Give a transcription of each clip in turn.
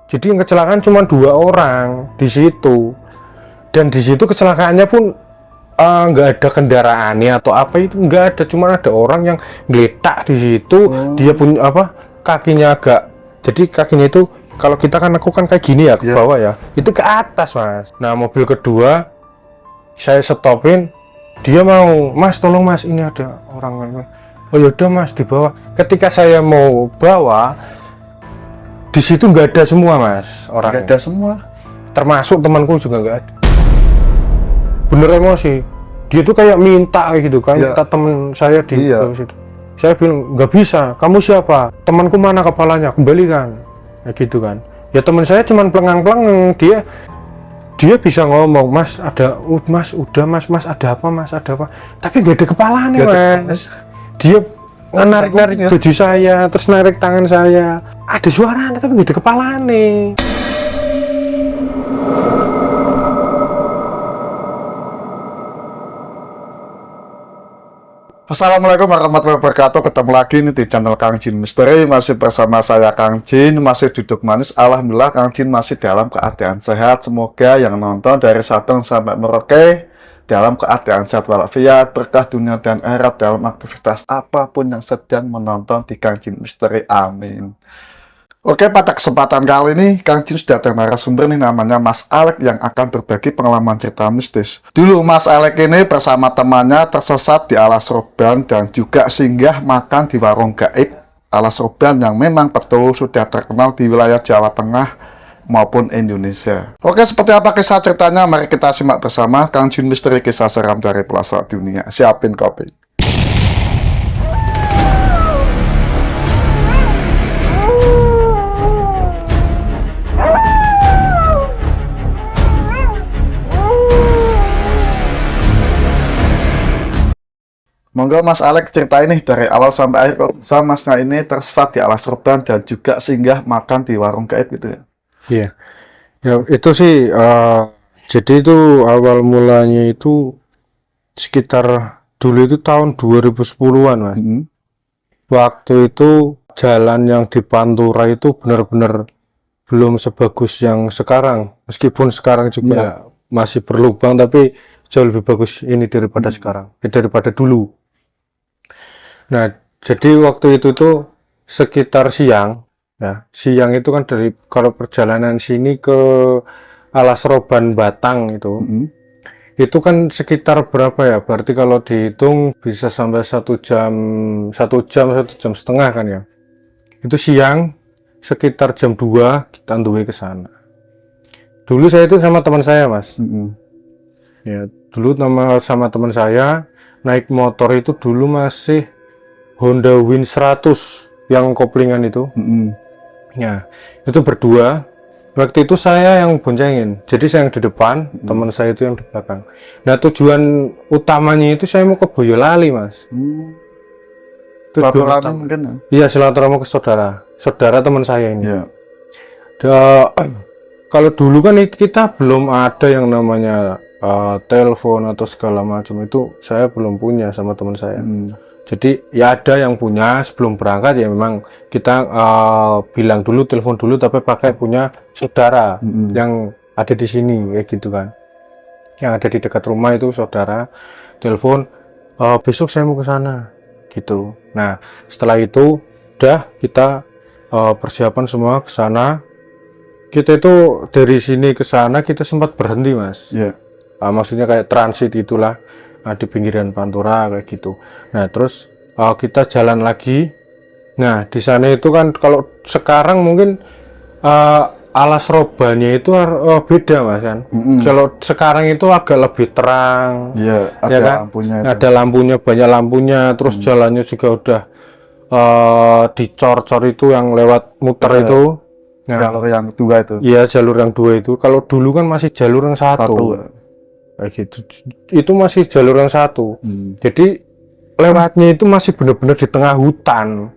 Jadi yang kecelakaan cuma 2 orang di situ. Dan di situ kecelakaannya pun nggak ada kendaraannya atau apa itu nggak ada, cuma ada orang yang geletak di situ. Dia punya kakinya agak, jadi kakinya itu kalau kita kan aku kan kayak gini ya ke bawah ya, itu ke atas mas. Nah mobil kedua saya stopin, dia mau, mas tolong mas ini ada orang. Oh yaudah mas di bawah. Ketika saya mau bawa di situ nggak ada semua mas orangnya. Nggak ada semua. Termasuk temanku juga nggak ada. Bener emosi, dia tuh kayak minta gitu kan, minta temen saya di situ. Saya bilang nggak bisa, kamu siapa, temanku mana kepalanya, kembalikan, ya gitu kan. Ya teman saya cuman pelengang-pelengang, dia bisa ngomong, mas ada, mas udah mas ada apa mas, ada apa, tapi nggak ada kepalanya mas. Dia narik-narik baju saya, terus narik tangan saya, ada suara tapi nggak ada kepalanya. Assalamualaikum warahmatullahi wabarakatuh. Ketemu lagi nih di channel Kang Jin Misteri. Masih bersama saya Kang Jin, masih duduk manis. Alhamdulillah Kang Jin masih dalam keadaan sehat. Semoga yang nonton dari Sabang sampai Merauke dalam keadaan sehat walafiat, berkah dunia dan akhirat dalam aktivitas apapun yang sedang menonton di Kang Jin Misteri. Amin. Oke, pada kesempatan kali ini Kang Jin sudah ada narasumber nih, namanya Mas Alek yang akan berbagi pengalaman cerita mistis. Dulu Mas Alek ini bersama temannya tersesat di alas roban dan juga singgah makan di warung gaib alas roban yang memang betul sudah terkenal di wilayah Jawa Tengah maupun Indonesia. Oke, seperti apa kisah ceritanya? Mari kita simak bersama Kang Jin Misteri, kisah seram dari pelosok dunia. Siapin kopi. Monggo Mas Alek ceritain nih dari awal sampai akhir, kok bisa Masnya ini tersesat di alas roban dan juga singgah makan di warung gaib gitu ya? Iya, ya itu sih jadi itu awal mulanya itu sekitar dulu itu tahun 2010-an mas. Waktu itu jalan yang di Pantura itu benar-benar belum sebagus yang sekarang, meskipun sekarang juga masih berlubang, tapi jauh lebih bagus ini daripada sekarang, daripada dulu. Nah, jadi waktu itu tuh sekitar siang, ya siang itu kan dari kalau perjalanan sini ke alas roban Batang itu kan sekitar berapa ya? Berarti kalau dihitung bisa sampai 1 jam 1 jam setengah kan ya. Itu siang sekitar jam 2 kita duwe ke sana. Dulu saya itu sama teman saya mas. Ya dulu sama teman saya naik motor itu dulu masih Honda Win 100 yang koplingan itu. Ya itu berdua. Waktu itu saya yang boncengin, jadi saya yang di depan, teman saya itu yang di belakang. Nah tujuan utamanya itu saya mau ke Boyolali mas. Silaturahmi mungkin ya? Iya, silaturahmi ke saudara teman saya ini. Kalau dulu kan kita belum ada yang namanya telepon atau segala macam, itu saya belum punya sama teman saya. Jadi ya ada yang punya sebelum berangkat, ya memang kita bilang dulu, telepon dulu, tapi pakai punya saudara yang ada di sini kayak gitu kan, yang ada di dekat rumah itu saudara telepon, besok saya mau ke sana gitu. Nah setelah itu udah kita persiapan semua ke sana. Kita itu dari sini ke sana kita sempat berhenti mas. Maksudnya kayak transit itulah, di pinggiran Pantura kayak gitu. Nah terus kita jalan lagi. Nah di sana itu kan kalau sekarang mungkin alas robannya itu beda mas kan. Kalau sekarang itu agak lebih terang. Ada ya kan? lampunya. Ada lampunya, banyak lampunya. Terus jalannya juga udah dicor-cor itu yang lewat muter itu. Nah, jalur yang 2 itu. Iya jalur yang 2 itu. Kalau dulu kan masih jalur yang 1. Kayak gitu, itu masih jalur yang 1. Jadi lewatnya itu masih benar-benar di tengah hutan,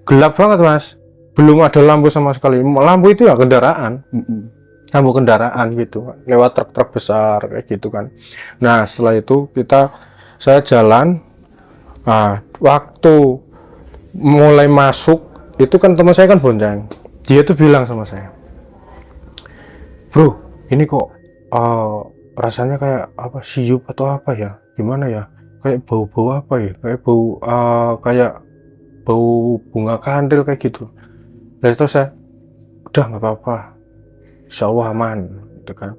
gelap banget mas, belum ada lampu sama sekali. Lampu itu ya kendaraan, lampu kendaraan gitu, lewat truk-truk besar kayak gitu kan. Nah setelah itu saya jalan. Nah waktu mulai masuk itu kan teman saya kan bonceng, dia tuh bilang sama saya, bro ini kok rasanya kayak apa siup atau apa ya, gimana ya, kayak bau-bau apa ya, kayak bau kayak bau bunga kandil kayak gitu. Dari itu saya udah nggak apa-apa, insya Allah aman gitu kan.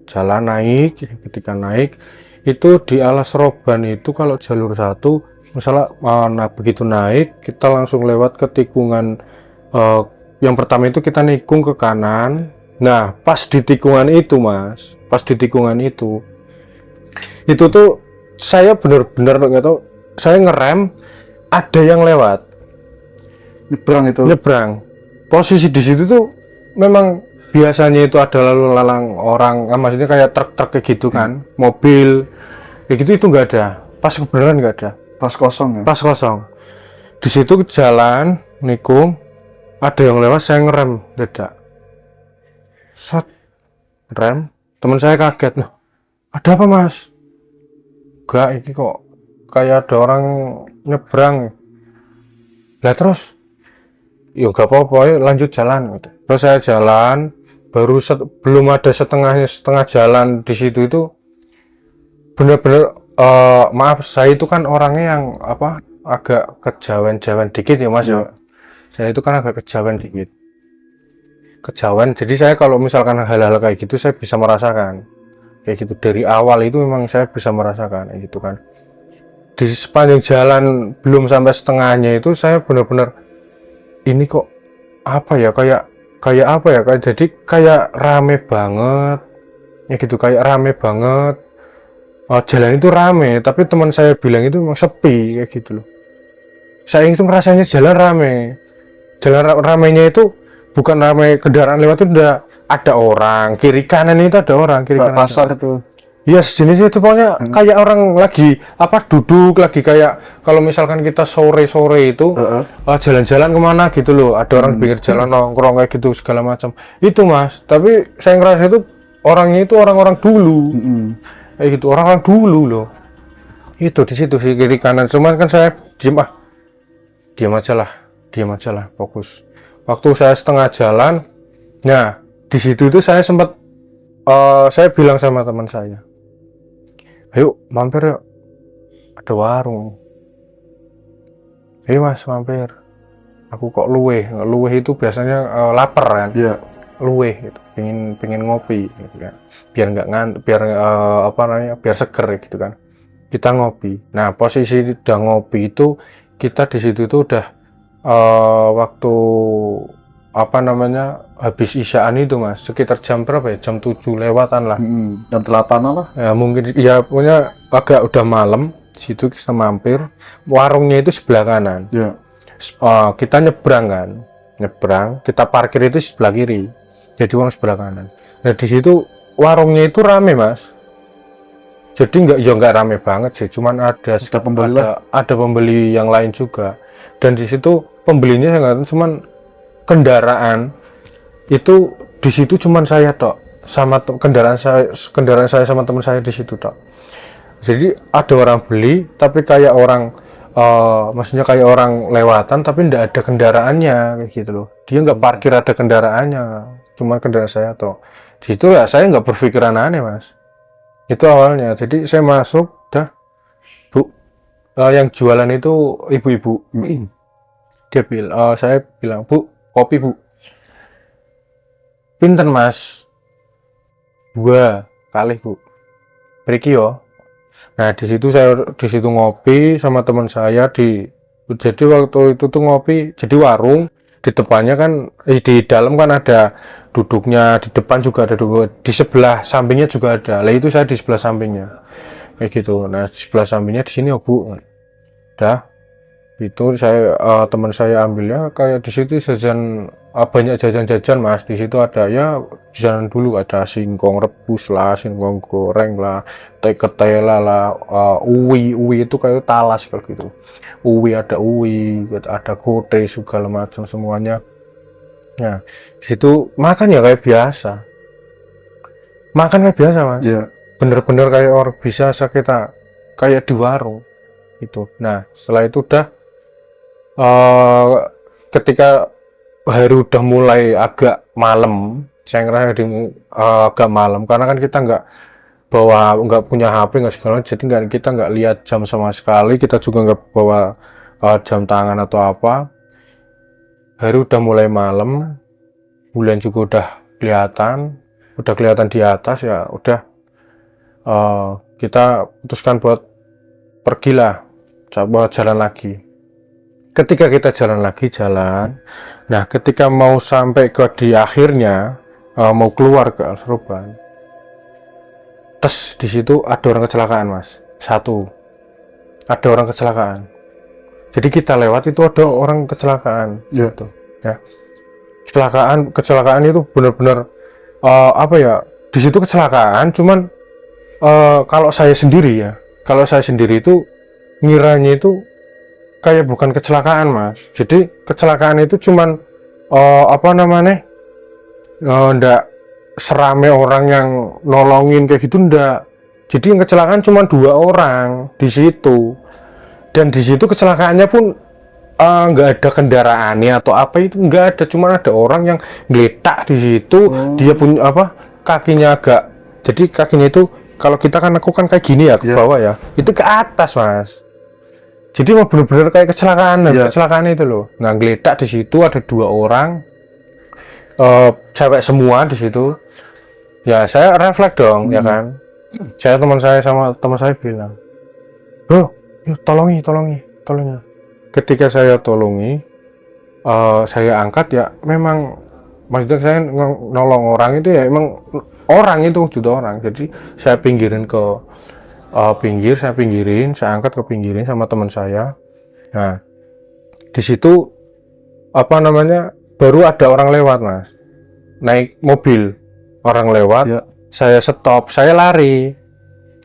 Jalan naik, ketika naik itu di alas roban itu kalau jalur satu misalnya nah begitu naik kita langsung lewat ke tikungan yang pertama itu kita nikung ke kanan. Nah pas di tikungan itu mas, pas di tikungan itu tuh saya bener-bener nggak tahu, saya ngerem ada yang lewat Nyebrang itu. nyebrang. Posisi di situ tuh memang biasanya itu ada lalu lalang orang, maksudnya kayak truk-truk kayak gitu kan, mobil kayak gitu, itu nggak ada. Pas kebenaran nggak ada. Pas kosong ya. Pas kosong. Di situ jalan nikung, ada yang lewat, saya ngerem dadak. Set rem, teman saya kaget, loh ada apa mas? Enggak, ini kok kayak ada orang nyebrang. Lah terus ya nggak apa-apa, yuk lanjut jalan gitu. Terus saya jalan, baru belum ada setengah jalan di situ itu bener-bener maaf, saya itu kan orangnya yang apa agak kejawen-jawen dikit ya mas ya. Saya itu kan agak kejawen dikit, kejawen, jadi saya kalau misalkan hal-hal kayak gitu saya bisa merasakan kayak gitu dari awal, itu memang saya bisa merasakan kayak gitu kan. Di sepanjang jalan belum sampai setengahnya itu saya benar-benar ini kok apa ya, kayak apa ya, kayak jadi kayak rame banget ya gitu, kayak rame banget. Jalan itu rame tapi teman saya bilang itu memang sepi kayak gitu loh. Saya itu ngerasanya jalan rame, jalan ramenya itu bukan rame kendaraan lewat, itu udah ada orang kiri kanan, itu ada orang kiri kanan. Pasar itu. Iya sejenis itu pokoknya kayak orang lagi apa duduk lagi, kayak kalau misalkan kita sore-sore itu jalan-jalan kemana gitu loh, ada orang pinggir jalan nongkrong kayak gitu segala macam itu mas. Tapi saya ngerasa itu orangnya itu orang-orang dulu kayak gitu, orang-orang dulu loh itu di situ sih kiri kanan. Cuman kan saya diam aja lah, fokus. Waktu saya setengah jalan, nah di situ itu saya sempat saya bilang sama teman saya, ayo mampir yuk, ada warung. Ayo mas mampir. Aku kok luweh itu biasanya lapar kan. Luweh gitu, pengen ngopi gitu kan. Biar nggak biar apa namanya, biar seger gitu kan. Kita ngopi. Nah posisi udah ngopi itu kita di situ itu udah waktu apa namanya habis isyaan itu mas, sekitar jam berapa ya, jam 7 lewatan lah. Jam 8 lah ya mungkin ya, punya agak udah malam. Situ kita mampir, warungnya itu sebelah kanan. Kita nyebrang, kita parkir itu sebelah kiri, jadi warung sebelah kanan. Nah di situ warungnya itu rame mas, jadi nggak rame banget sih, cuman ada pembeli yang lain juga. Dan di situ pembelinya saya nggak, cuman kendaraan itu di situ cuman saya tok sama kendaraan saya sama teman saya di situ tok. Jadi ada orang beli tapi kayak orang maksudnya kayak orang lewatan tapi nggak ada kendaraannya kayak gitu loh. Dia nggak parkir ada kendaraannya, cuman kendaraan saya tok. Di situ ya saya nggak berpikiran aneh mas. Itu awalnya. Jadi saya masuk, dah bu, yang jualan itu ibu-ibu. Dia bilang, saya bilang, bu, kopi bu. Pinten mas? 2 kali bu. Periki yo. Nah di situ ngopi sama teman saya jadi waktu itu tuh ngopi, jadi warung di depannya kan di dalam kan ada duduknya, di depan juga ada duduk, di sebelah sampingnya juga ada. Lah itu saya di sebelah sampingnya kayak gitu. Nah di sebelah sampingnya di sini bu, dah itu saya teman saya ambilnya kayak di situ jajan, banyak jajan-jajan mas. Di situ ada ya jajanan dulu, ada singkong rebus lah, singkong goreng lah, ketela lah, uwi itu kayak talas kayak gitu. Ada kote segala macam semuanya. Nah di situ makan ya kayak biasa, mas. Bener-bener kayak orang biasa kita kayak di warung itu. Nah setelah itu udah ketika hari udah mulai agak malam, Saya ngerasa agak malam karena kan kita nggak punya HP nggak segala, jadi kita nggak lihat jam sama sekali. Kita juga nggak bawa jam tangan atau apa. Hari udah mulai malam, bulan juga udah kelihatan di atas ya. Udah kita putuskan buat pergilah, coba jalan lagi. Ketika kita jalan, nah ketika mau sampai ke di akhirnya mau keluar ke Al-Surban, di situ ada orang kecelakaan, Mas. Ada orang kecelakaan. Jadi kita lewat itu ada orang kecelakaan, gitu. Ya. Kecelakaan itu benar-benar apa ya? Di situ kecelakaan, cuman kalau saya sendiri itu ngiranya itu kayak bukan kecelakaan, Mas. Jadi kecelakaan itu cuman apa namanya? Ndak serame orang yang nolongin kayak gitu, ndak. Jadi yang kecelakaan cuma 2 orang di situ. Dan di situ kecelakaannya pun nggak ada kendaraannya atau apa, itu nggak ada, cuma ada orang yang geletak di situ. Dia punya apa, kakinya agak, jadi kakinya itu kalau kita kan aku kan kayak gini ya ke bawah ya, itu ke atas, Mas. Jadi mau bener-bener kayak kecelakaan itu loh. Nah, geletak di situ ada 2 orang cewek semua di situ. Ya saya refleks dong, ya kan. Teman saya bilang, bro, yuk tolongi. Ketika saya tolongi, saya angkat ya, memang maksudnya saya nolong orang itu ya, emang orang itu juga orang. Jadi saya pinggirin ke saya angkat ke pinggirin sama teman saya. Nah, di situ apa namanya, baru ada orang lewat, Mas, naik mobil, orang lewat. Saya stop, saya lari,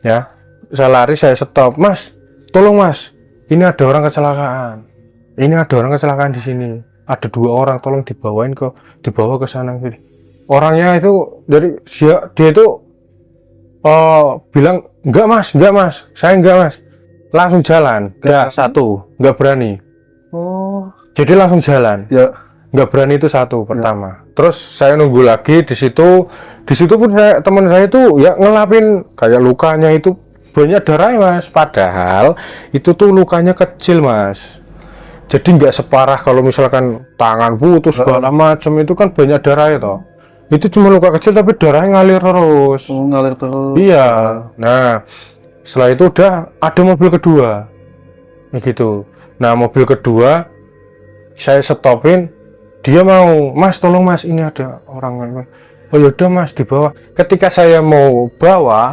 saya stop, Mas, tolong Mas, ini ada orang kecelakaan di sini, ada 2 orang, tolong dibawa ke sana. Gitu. Orangnya itu dia itu bilang enggak mas, saya enggak, Mas, langsung jalan. Ya, enggak berani. Jadi langsung jalan. Nggak berani, itu pertama. Terus saya nunggu lagi di situ pun teman saya itu ya ngelapin kayak lukanya itu banyak darah, Mas. Padahal itu tuh lukanya kecil, Mas. Jadi nggak separah kalau misalkan tangan putus segala macam, itu kan banyak darah itu. Itu cuma luka kecil tapi darahnya ngalir terus. Ngalir terus. Iya. Nah, setelah itu udah ada mobil kedua. Gitu. Nah, mobil kedua saya stopin. Dia mau, Mas, tolong Mas, ini ada orang. Oh yaudah Mas, dibawa. Ketika saya mau bawa,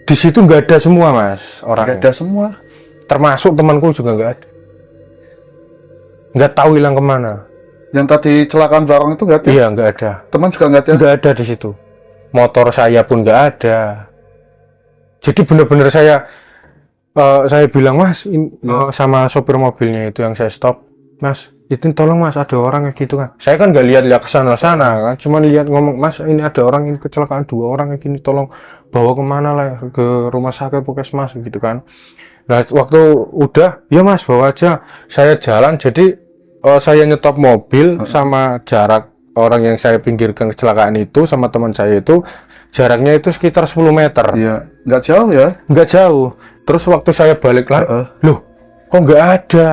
di situ nggak ada semua, Mas, orangnya. Nggak ada semua. Termasuk temanku juga nggak ada. Nggak tahu hilang kemana. Yang tadi celakaan bareng itu nggak ada? Iya, nggak ada. Teman juga nggak ada? Nggak ada di situ. Motor saya pun nggak ada. Jadi benar-benar saya bilang, Mas, sama sopir mobilnya itu yang saya stop, Mas, itu tolong Mas, ada orang kayak gitu kan. Saya kan nggak lihat ke sana kan, cuma lihat ngomong, Mas, ini ada orang, ini kecelakaan 2 orang kayak gini, tolong bawa kemana lah, ke rumah sakit puskesmas gitu kan. Nah, waktu udah, ya Mas, bawa aja. Saya jalan, jadi saya nyetop mobil sama jarak orang yang saya pinggirkan kecelakaan itu sama teman saya itu, jaraknya itu sekitar 10 meter. Iya, nggak jauh ya? Nggak jauh. Terus waktu saya balik lagi, loh, kok nggak ada?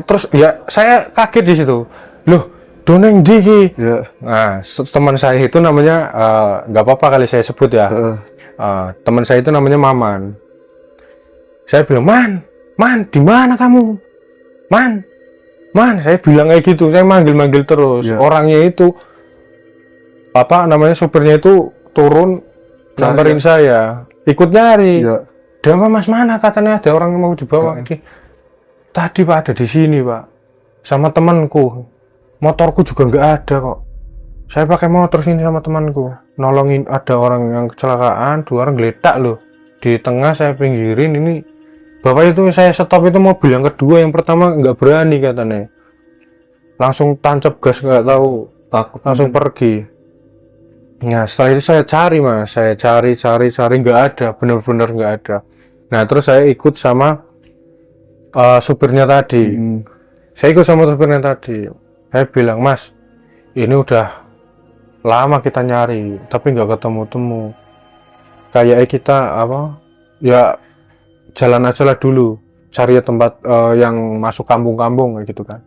Terus ya saya kaget di situ. Loh, doneng diki. Nah, teman saya itu namanya nggak apa-apa kali saya sebut ya. Teman saya itu namanya Maman. Saya bilang, Man, di mana kamu? Man, saya bilang kayak gitu. Saya manggil terus. Orangnya itu apa namanya, supirnya itu turun nyamperin saya, ikut nyari. Dia, Mas, mana, katanya ada orang yang mau dibawa. Tadi Pak ada di sini, Pak, sama temanku. Motorku juga nggak ada kok. Saya pakai motor sini sama temanku, nolongin ada orang yang kecelakaan, 2 orang geletak loh. Di tengah saya pinggirin, ini bapak itu saya stop, itu mobil yang kedua, yang pertama nggak berani katanya. Langsung tancap gas, nggak tahu, takut, langsung pergi. Nah, setelah itu saya cari, Mas, saya cari nggak ada, bener-bener nggak ada. Nah, terus saya ikut sama supirnya tadi. Saya ikut sama supirnya tadi. Saya bilang, Mas, ini udah lama kita nyari tapi nggak ketemu-temu, kayaknya kita apa ya, jalan aja lah dulu cari tempat yang masuk kampung-kampung kayak gitu kan.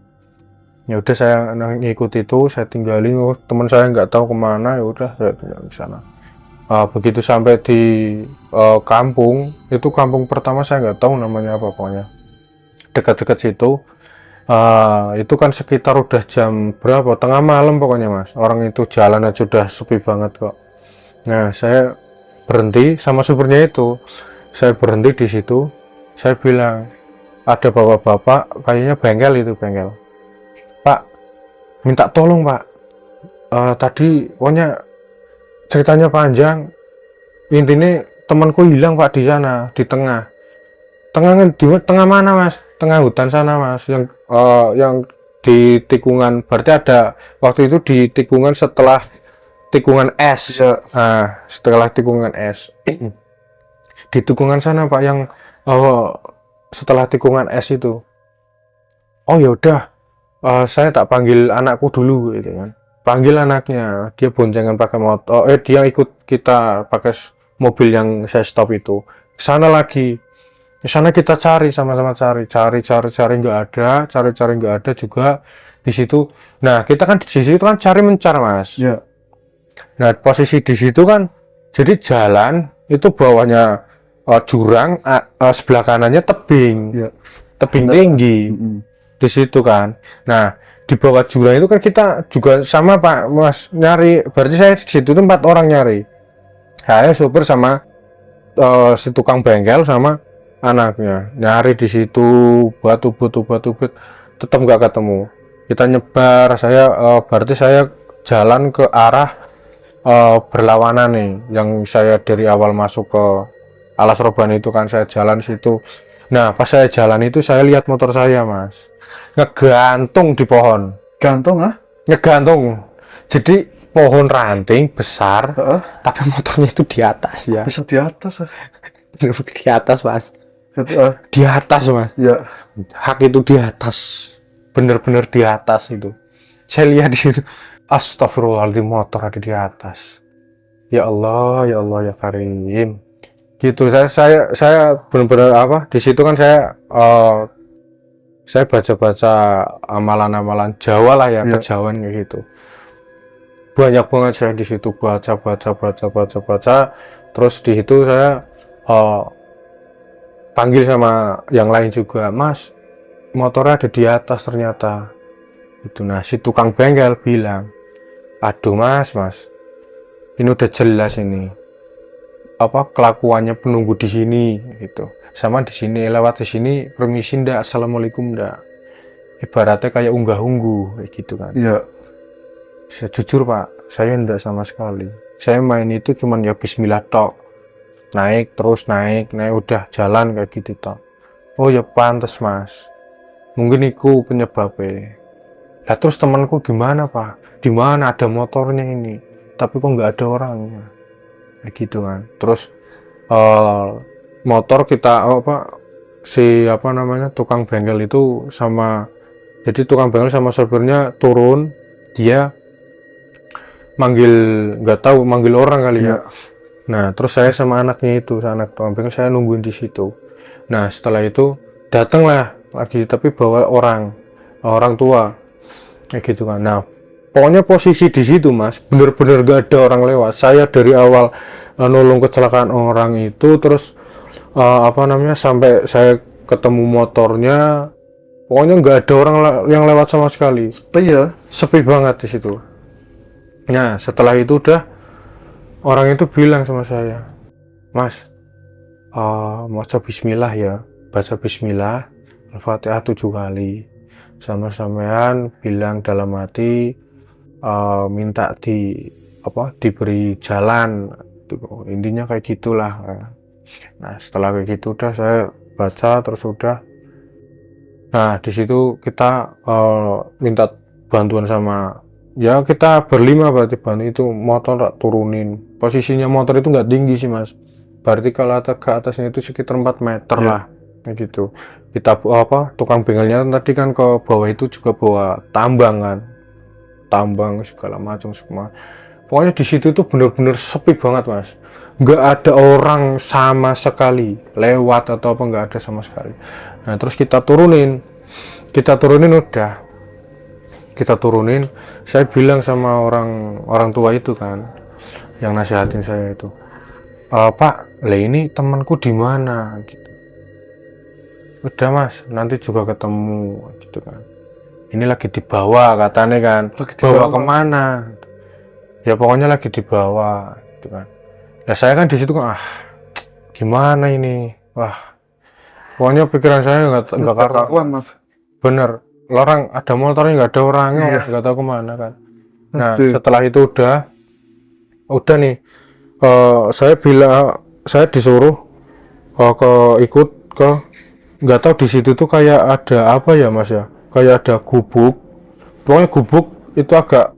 Ya udah saya ngikut itu, saya tinggalin. Teman saya nggak tahu kemana, ya udah saya tinggal di sana. Begitu sampai di kampung itu, kampung pertama saya nggak tahu namanya apa, pokoknya dekat-dekat situ. Itu kan sekitar udah jam berapa, tengah malam pokoknya Mas, orang itu jalan aja udah sepi banget kok. Nah saya berhenti sama supirnya itu, saya berhenti di situ, saya bilang, ada bapak-bapak kayaknya bengkel itu, bengkel, Pak, minta tolong Pak, tadi pokoknya ceritanya panjang, intinya temanku hilang Pak di sana, di tengah tengah mana Mas, tengah hutan sana Mas, yang di tikungan, berarti ada waktu itu di tikungan setelah tikungan es. Ya. Nah, setelah tikungan es di tikungan sana Pak, yang setelah tikungan es itu. Oh ya udah, saya tak panggil anakku dulu gitu kan, panggil anaknya, dia boncengan pakai motor, dia ikut kita pakai mobil yang saya stop itu ke sana lagi. Di sana kita cari, sama-sama cari nggak ada, cari nggak ada juga di situ. Nah kita kan di situ kan cari mencar Mas. Ya. Nah posisi di situ kan, jadi jalan itu bawahnya jurang, sebelah kanannya tebing, Ya. tebing tinggi di situ kan. Nah di bawah jurang itu kan kita juga sama Pak Mas nyari, berarti saya di situ tuh 4 orang nyari, saya sopir sama si tukang bengkel sama anaknya nyari di situ, batu tetap nggak ketemu. Kita nyebar, saya berarti saya jalan ke arah berlawanan nih, yang saya dari awal masuk ke Alas Roban itu kan, saya jalan situ. Nah pas saya jalan itu saya lihat motor saya Mas ngegantung di pohon, Gantung ngegantung, jadi pohon ranting besar, tapi motornya itu di atas ya. bisa di atas Di atas Mas, Itu, di atas Mas, ya. hak itu di atas, bener-bener di atas itu. Saya lihat di situ, astagfirullahaladzim, motor ada di atas. Ya Allah ya Karim. Gitu, saya benar-benar apa di situ kan, saya baca-baca amalan-amalan Jawa lah ya, Ya. kejawan kayak gitu. Banyak banget saya di situ baca. Terus di situ saya panggil sama yang lain juga, Mas, motornya ada di atas ternyata. Itu, nah si tukang bengkel bilang, aduh mas, ini udah jelas ini apa kelakuannya penunggu di sini gitu, sama di sini lewat di sini permisi ndak, assalamualaikum ndak, ibaratnya kayak unggah-ungguh kayak gitu kan. Iya. Saya jujur Pak, saya ndak sama sekali, saya main itu cuman ya bismillah tok, naik terus naik udah jalan kayak gitu tok. Oh ya pantas mas, mungkin itu penyebabnya. Lah terus temanku gimana Pak, di mana ada motornya ini tapi kok nggak ada orangnya kayak gitu kan. Terus motor kita tukang bengkel itu sama, jadi tukang bengkel sama sopirnya turun, dia manggil, nggak tahu manggil orang kali ya. Nah terus saya sama anaknya itu, anak tukang bengkel, saya nungguin di situ. Nah setelah itu datanglah lagi, tapi bawa orang tua kayak gitu kan. Nah pokoknya posisi di situ mas, bener-bener gak ada orang lewat. Saya dari awal nolong kecelakaan orang itu, terus sampai saya ketemu motornya, pokoknya nggak ada orang yang lewat sama sekali. Sepi banget di situ. Nah setelah itu udah, orang itu bilang sama saya, mas, baca bismillah ya, baca bismillah Al-Fatihah 7 kali, sama sampean bilang dalam hati, minta diberi jalan, intinya kayak gitulah. Nah setelah kayak gitu udah saya baca, terus udah, nah di situ kita minta bantuan sama, ya kita berlima berarti, bantu itu motor tak turunin, posisinya motor itu nggak tinggi sih mas, berarti kalau ke atasnya itu sekitar 4 meter lah kayak gitu. Kita tukang bengelnya tadi kan ke bawah itu juga bawa tambang kan, tambang segala macam semua. Pokoknya di situ tuh bener-bener sepi banget mas, nggak ada orang sama sekali lewat atau apa, nggak ada sama sekali. Nah terus kita turunin udah, kita turunin, saya bilang sama orang tua itu kan, yang nasihatin saya itu, Pak, lah ini temanku di mana? Gitu. Udah mas, nanti juga ketemu, gitu kan. Ini lagi dibawa katanya kan, bawa kemana? Ya pokoknya lagi dibawa, gitu kan. Nah saya kan di situ kan, gimana ini? Wah, pokoknya pikiran saya nggak karuan mas. Bener, orang ada motornya nggak ada orangnya, nggak tahu kemana kan. Nah setelah itu udah nih, saya disuruh ikut ke, nggak tahu di situ tuh kayak ada apa ya mas ya, kayak ada gubuk, pokoknya gubuk itu agak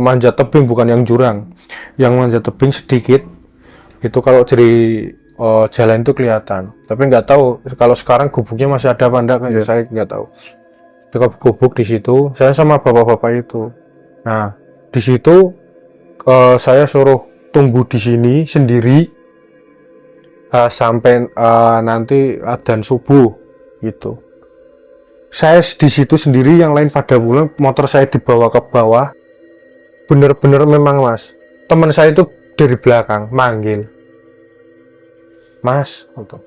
manjat tebing, bukan yang jurang, yang manjat tebing sedikit itu kalau dari jalan itu kelihatan, tapi nggak tahu kalau sekarang gubuknya masih ada apa enggak, saya nggak tahu. Dekat gubuk di situ, saya sama bapak-bapak itu. Nah, di situ saya suruh tunggu di sini sendiri sampai nanti adzan subuh gitu. Saya di situ sendiri, yang lain pada pulang, motor saya dibawa ke bawah. Bener-bener memang mas, teman saya itu dari belakang manggil, Mas, untuk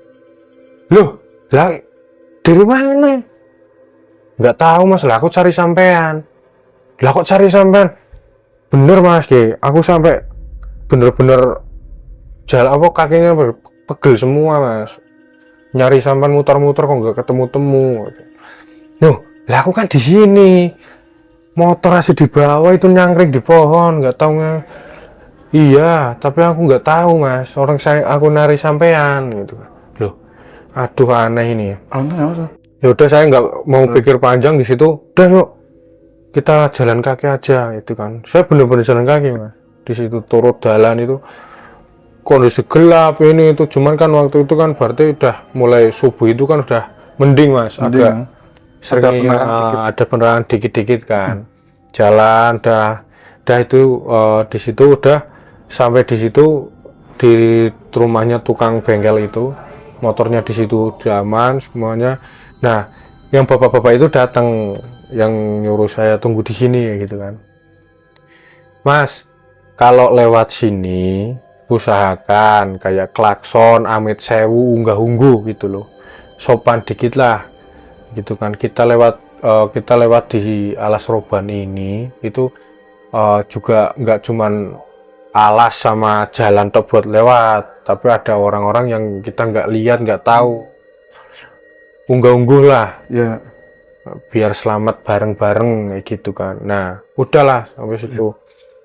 loh, lah dari mana? Nggak tahu mas, lah aku cari sampean. Lah kok cari sampean? Bener mas, aku sampai bener-bener jalan apa kakinya pegel semua mas, nyari sampean muter-muter kok nggak ketemu-temu. Loh, lah aku kan di sini, motor asli di bawah itu nyangkring di pohon, nggak tahu iya, tapi aku nggak tahu mas, aku nari sampean gitu kan. Loh, aduh aneh ini. Aneh mas. Ya udah saya nggak mau pikir panjang di situ. Udah yuk kita jalan kaki aja itu kan. Saya bener-bener jalan kaki mas. Di situ turut jalan itu kondisi gelap ini itu, cuman kan waktu itu kan berarti udah mulai subuh itu kan udah mending mas, agak sering ada penerangan dikit-dikit kan. Jalan dah itu di situ udah sampai di situ, di rumahnya tukang bengkel itu, motornya di situ udah aman semuanya. Nah, yang bapak-bapak itu datang, yang nyuruh saya tunggu di sini gitu kan. Mas, kalau lewat sini usahakan kayak klakson, amit sewu, unggah-ungguh gitu loh. Sopan dikit lah gitu kan. Kita lewat di alas roban ini itu juga nggak cuman alas sama jalan tok buat lewat, tapi ada orang-orang yang kita nggak lihat, nggak tahu, unggah-ungguh lah ya, biar selamat bareng-bareng kayak gitu kan. Nah udahlah sampai situ.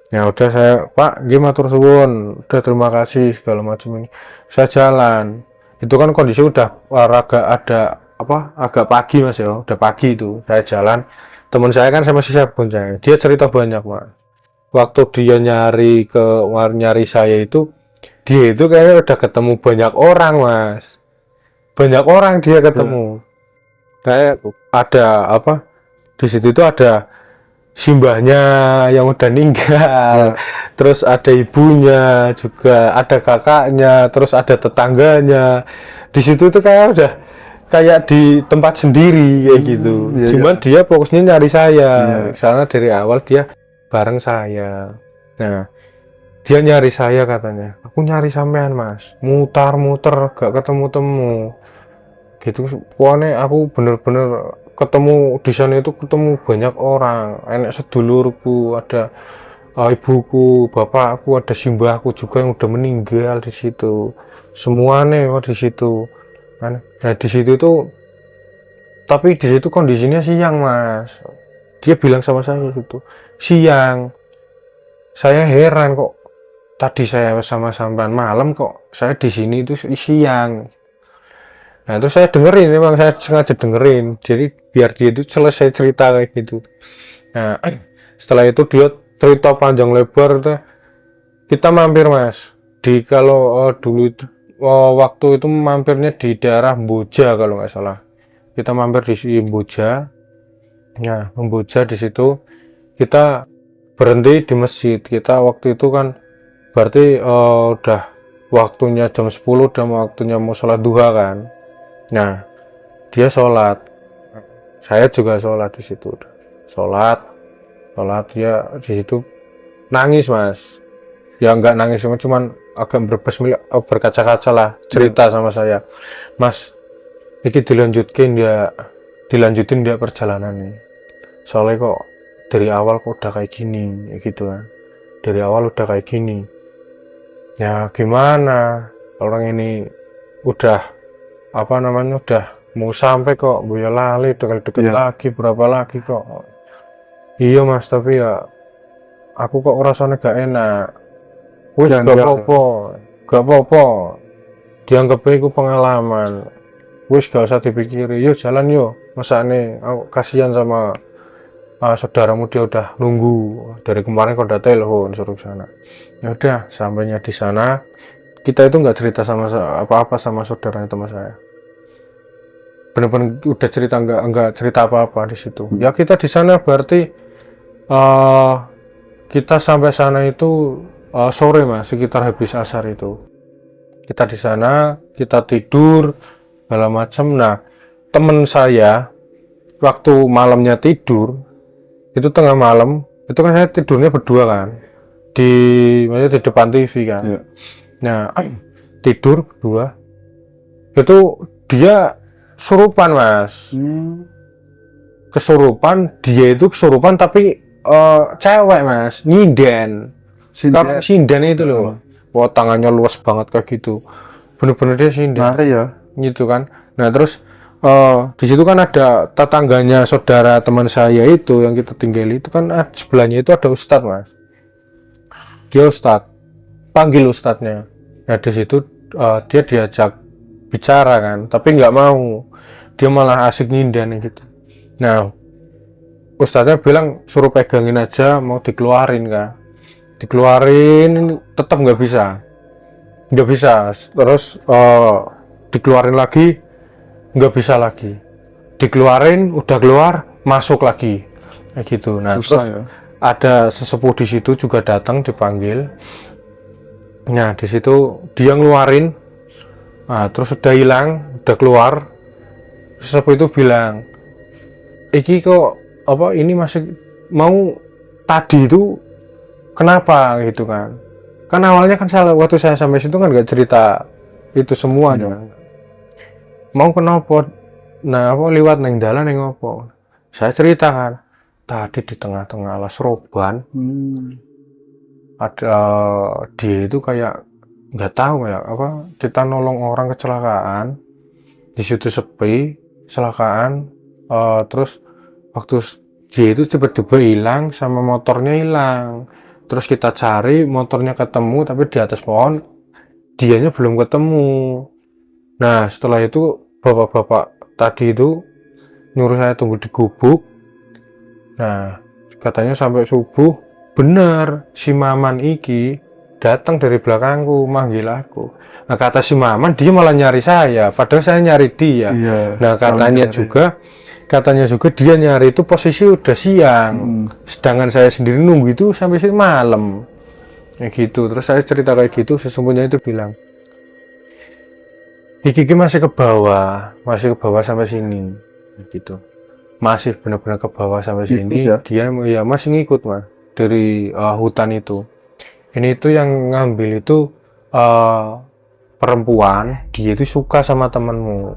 Ya udah saya, Pak gimana turun suwun, udah terima kasih segala macam ini. Saya jalan, itu kan kondisi udah agak pagi mas ya, udah pagi itu. Saya jalan, teman saya kan sama si Sabun, dia cerita banyak mas. Waktu dia nyari saya itu, dia itu kayaknya udah ketemu banyak orang mas, banyak orang dia ketemu. Kayak ada apa di situ itu, ada simbahnya yang udah meninggal, terus ada ibunya juga, ada kakaknya, terus ada tetangganya. Di situ tuh kayak udah kayak di tempat sendiri kayak gitu. Cuman dia fokusnya nyari saya, karena dari awal dia bareng saya. Nah dia nyari saya, katanya aku nyari sampean mas, mutar-muter gak ketemu-temu gitu. Pokoknya aku bener-bener ketemu di sana itu, ketemu banyak orang, enak sedulurku, ada ibuku, bapakku, ada simbahku juga yang udah meninggal di situ, semuanya di situ. Nah di situ tuh, tapi di situ kondisinya siang mas, dia bilang sama saya gitu, siang. Saya heran kok tadi saya sama sampean malam, kok saya di sini itu siang. Nah terus saya dengerin, memang saya sengaja dengerin, jadi biar dia itu selesai cerita kayak gitu. Nah setelah itu dia cerita panjang lebar, kita mampir mas di, kalau dulu itu waktu itu mampirnya di daerah Mboja kalau nggak salah. Kita mampir di Mboja. Nah Mboja di situ kita berhenti di masjid. Kita waktu itu kan berarti udah waktunya jam 10, udah waktunya mau sholat duha kan. Nah, dia sholat, saya juga sholat di situ. Sholat dia di situ nangis mas. Ya nggak nangis, cuman agak berkaca-kaca lah, cerita sama saya, mas, ini dilanjutin dia perjalanan nih. Soalnya kok dari awal kok udah kayak gini, gitu kan. Dari awal udah kayak gini. Ya gimana? Orang ini udah udah mau sampai kok, boya lali, deket lagi, berapa lagi kok. Iya mas, tapi ya aku kok rasanya gak enak. Wis gak apa-apa. Dianggapnya itu pengalaman. Wis gak usah dipikiri. Yuk jalan yuk. Masa nih, aku kasihan sama saudaramu, dia udah nunggu dari kemarin kok udah telepon suruh sana. Ya udah, sampainya di sana kita itu nggak cerita sama apa-apa sama saudaranya teman saya. Bener-bener udah cerita nggak cerita apa-apa di situ. Ya kita di sana berarti kita sampai sana itu sore mas, sekitar habis asar itu. Kita di sana, kita tidur segala macam. Nah, temen saya waktu malamnya tidur itu tengah malam, itu kan saya tidurnya berdua kan di depan TV kan. Nah, tidur berdua itu dia kesurupan mas. Dia itu kesurupan tapi cewek mas, sinden itu loh. Wah, tangannya luas banget kayak gitu, bener-bener dia sinden gitu kan. Nah terus di situ kan ada tetangganya saudara teman saya itu yang kita tinggali itu kan, sebelahnya itu ada ustadz mas. Dia ustadz, panggil ustadznya. Nah di situ dia diajak bicara kan, tapi nggak mau, dia malah asik nyinden gitu. Nah ustadznya bilang suruh pegangin aja, mau dikeluarin kan, dikeluarin tetap nggak bisa. Terus dikeluarin lagi nggak bisa lagi, dikeluarin udah keluar masuk lagi kayak gitu. Nah susah, terus ada sesepuh di situ juga datang dipanggil. Nah di situ dia ngeluarin, terus udah hilang, udah keluar. Sesepuh itu bilang, iki kok ini masih mau tadi itu kenapa gitu kan. Kan awalnya kan waktu saya sampai situ kan nggak cerita itu semua kan. Mau kenapa? Nah liwat neng dalan neng apa? Saya ceritakan tadi di tengah-tengah alas roban ada dia itu kayak nggak tahu kayak apa, kita nolong orang kecelakaan di situ sepi kecelakaan, terus waktu dia itu tiba-tiba hilang sama motornya hilang, terus kita cari motornya ketemu tapi di atas pohon dianya belum ketemu. Nah setelah itu bapak-bapak tadi itu nyuruh saya tunggu di gubuk. Nah katanya sampai subuh bener si Maman iki datang dari belakangku manggil aku. Nah kata si Maman dia malah nyari saya padahal saya nyari dia. Nah katanya juga dia nyari itu posisi udah siang, sedangkan saya sendiri nunggu itu sampai malam kayak gitu. Terus saya cerita kayak gitu, sesungguhnya itu bilang Iki masih ke bawah sampai sini gitu, masih benar-benar ke bawah sampai sini ya? Dia ya masih ngikut mas dari hutan itu. Ini itu yang ngambil itu perempuan, dia itu suka sama temanmu,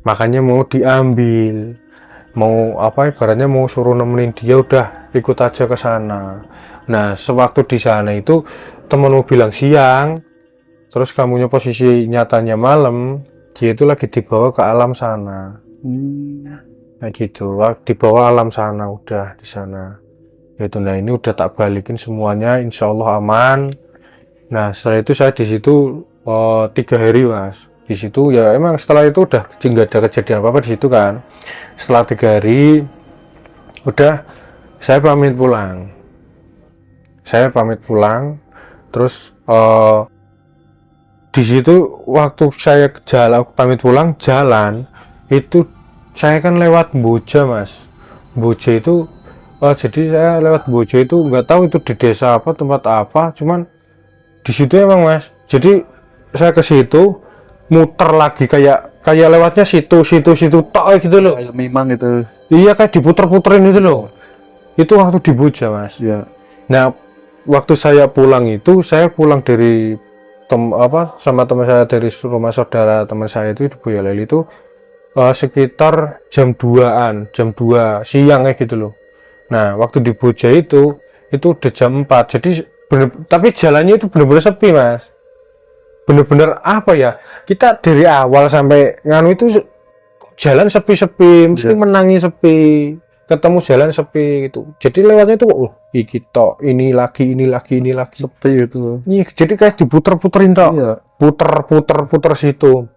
makanya mau diambil, mau ibaratnya mau suruh nemenin dia, udah ikut aja ke sana. Nah sewaktu di sana itu temanmu bilang siang, terus kamunya posisi nyatanya malam, dia itu lagi dibawa ke alam sana. Nah gitu, dibawa alam sana, udah di sana gitu. Nah ini udah tak balikin semuanya, insya Allah aman. Nah setelah itu saya di situ 3 hari mas di situ. Ya emang setelah itu udah nggak ada kejadian apa-apa di situ kan. Setelah 3 hari udah saya pamit pulang. Terus di situ waktu saya pamit pulang jalan itu saya kan lewat Boja mas. Boja itu Jadi saya lewat Bojo itu nggak tahu itu di desa apa, tempat apa, cuman di situ emang Mas. Jadi saya ke situ muter lagi kayak lewatnya situ tok gitu loh. Kayak memang itu. Iya, kayak diputer-puterin itu loh. Itu waktu di Boja Mas. Ya. Nah, waktu saya pulang itu, saya pulang dari sama teman saya dari rumah saudara teman saya itu di Boyolali itu sekitar jam 2-an, jam 2 siang kayak gitu loh. Nah, waktu di Boja itu udah jam 4. Jadi tapi jalannya itu bener-bener sepi Mas. Bener-bener apa ya? Kita dari awal sampai nganu itu jalan sepi-sepi, mesti menangi sepi. Ketemu jalan sepi gitu. Jadi lewatnya itu iki tok, ini lagi Sepi itu. Iya, jadi kayak diputer-puterin tok. Iya. Puter situ.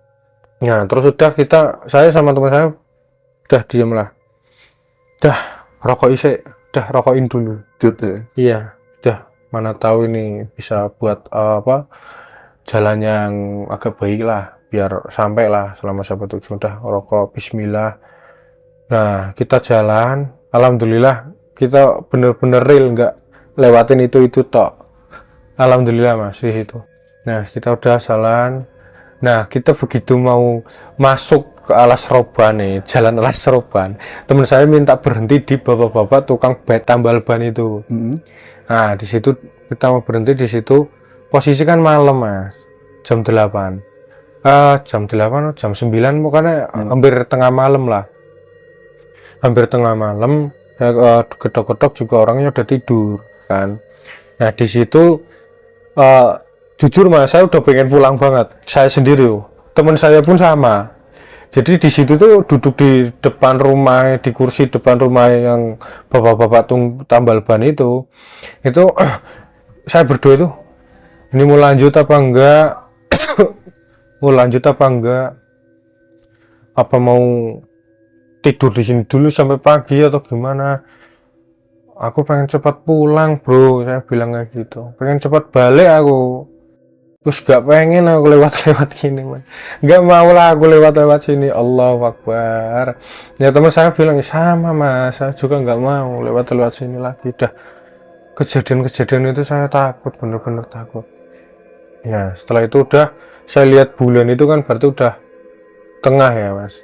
Nah, terus udah saya sama teman saya udah diem lah. Dah rokokin dulu. Jut ya. Iya, udah mana tahu ini bisa buat jalan yang agak baik lah, biar sampai lah selama sampai tujuan. Udah rokok bismillah. Nah, kita jalan, alhamdulillah kita bener-bener real nggak lewatin itu tok. Alhamdulillah masih itu. Nah, kita udah jalan. Nah, kita begitu mau masuk ke Alas Roban nih, jalan Alas Roban, teman saya minta berhenti di bapak-bapak tukang tambal ban itu. Nah, di situ kita mau berhenti di situ. Posisi kan malam Mas, jam 8. Jam 8 jam 9 pokoknya hampir tengah malam lah. Hampir tengah malam, gedok-gedok juga orangnya udah tidur kan. Nah, di situ jujur Mas, saya udah pengen pulang banget. Saya sendiri, teman saya pun sama. Jadi di situ tuh duduk di depan rumah, di kursi depan rumah yang bapak-bapak tambal ban itu saya berdua itu, ini mau lanjut apa enggak? Apa mau tidur di sini dulu sampai pagi atau gimana? Aku pengen cepat pulang bro, saya bilang kayak gitu. Pengen cepat balik aku. Terus gak pengen aku lewat gini man. Gak mau lah aku lewat sini. Allahu Akbar. Ya teman saya bilang sama Mas, saya juga gak mau lewat sini lagi. Dah kejadian itu saya takut, bener-bener takut. Ya setelah itu udah saya lihat bulan itu kan berarti udah tengah ya Mas.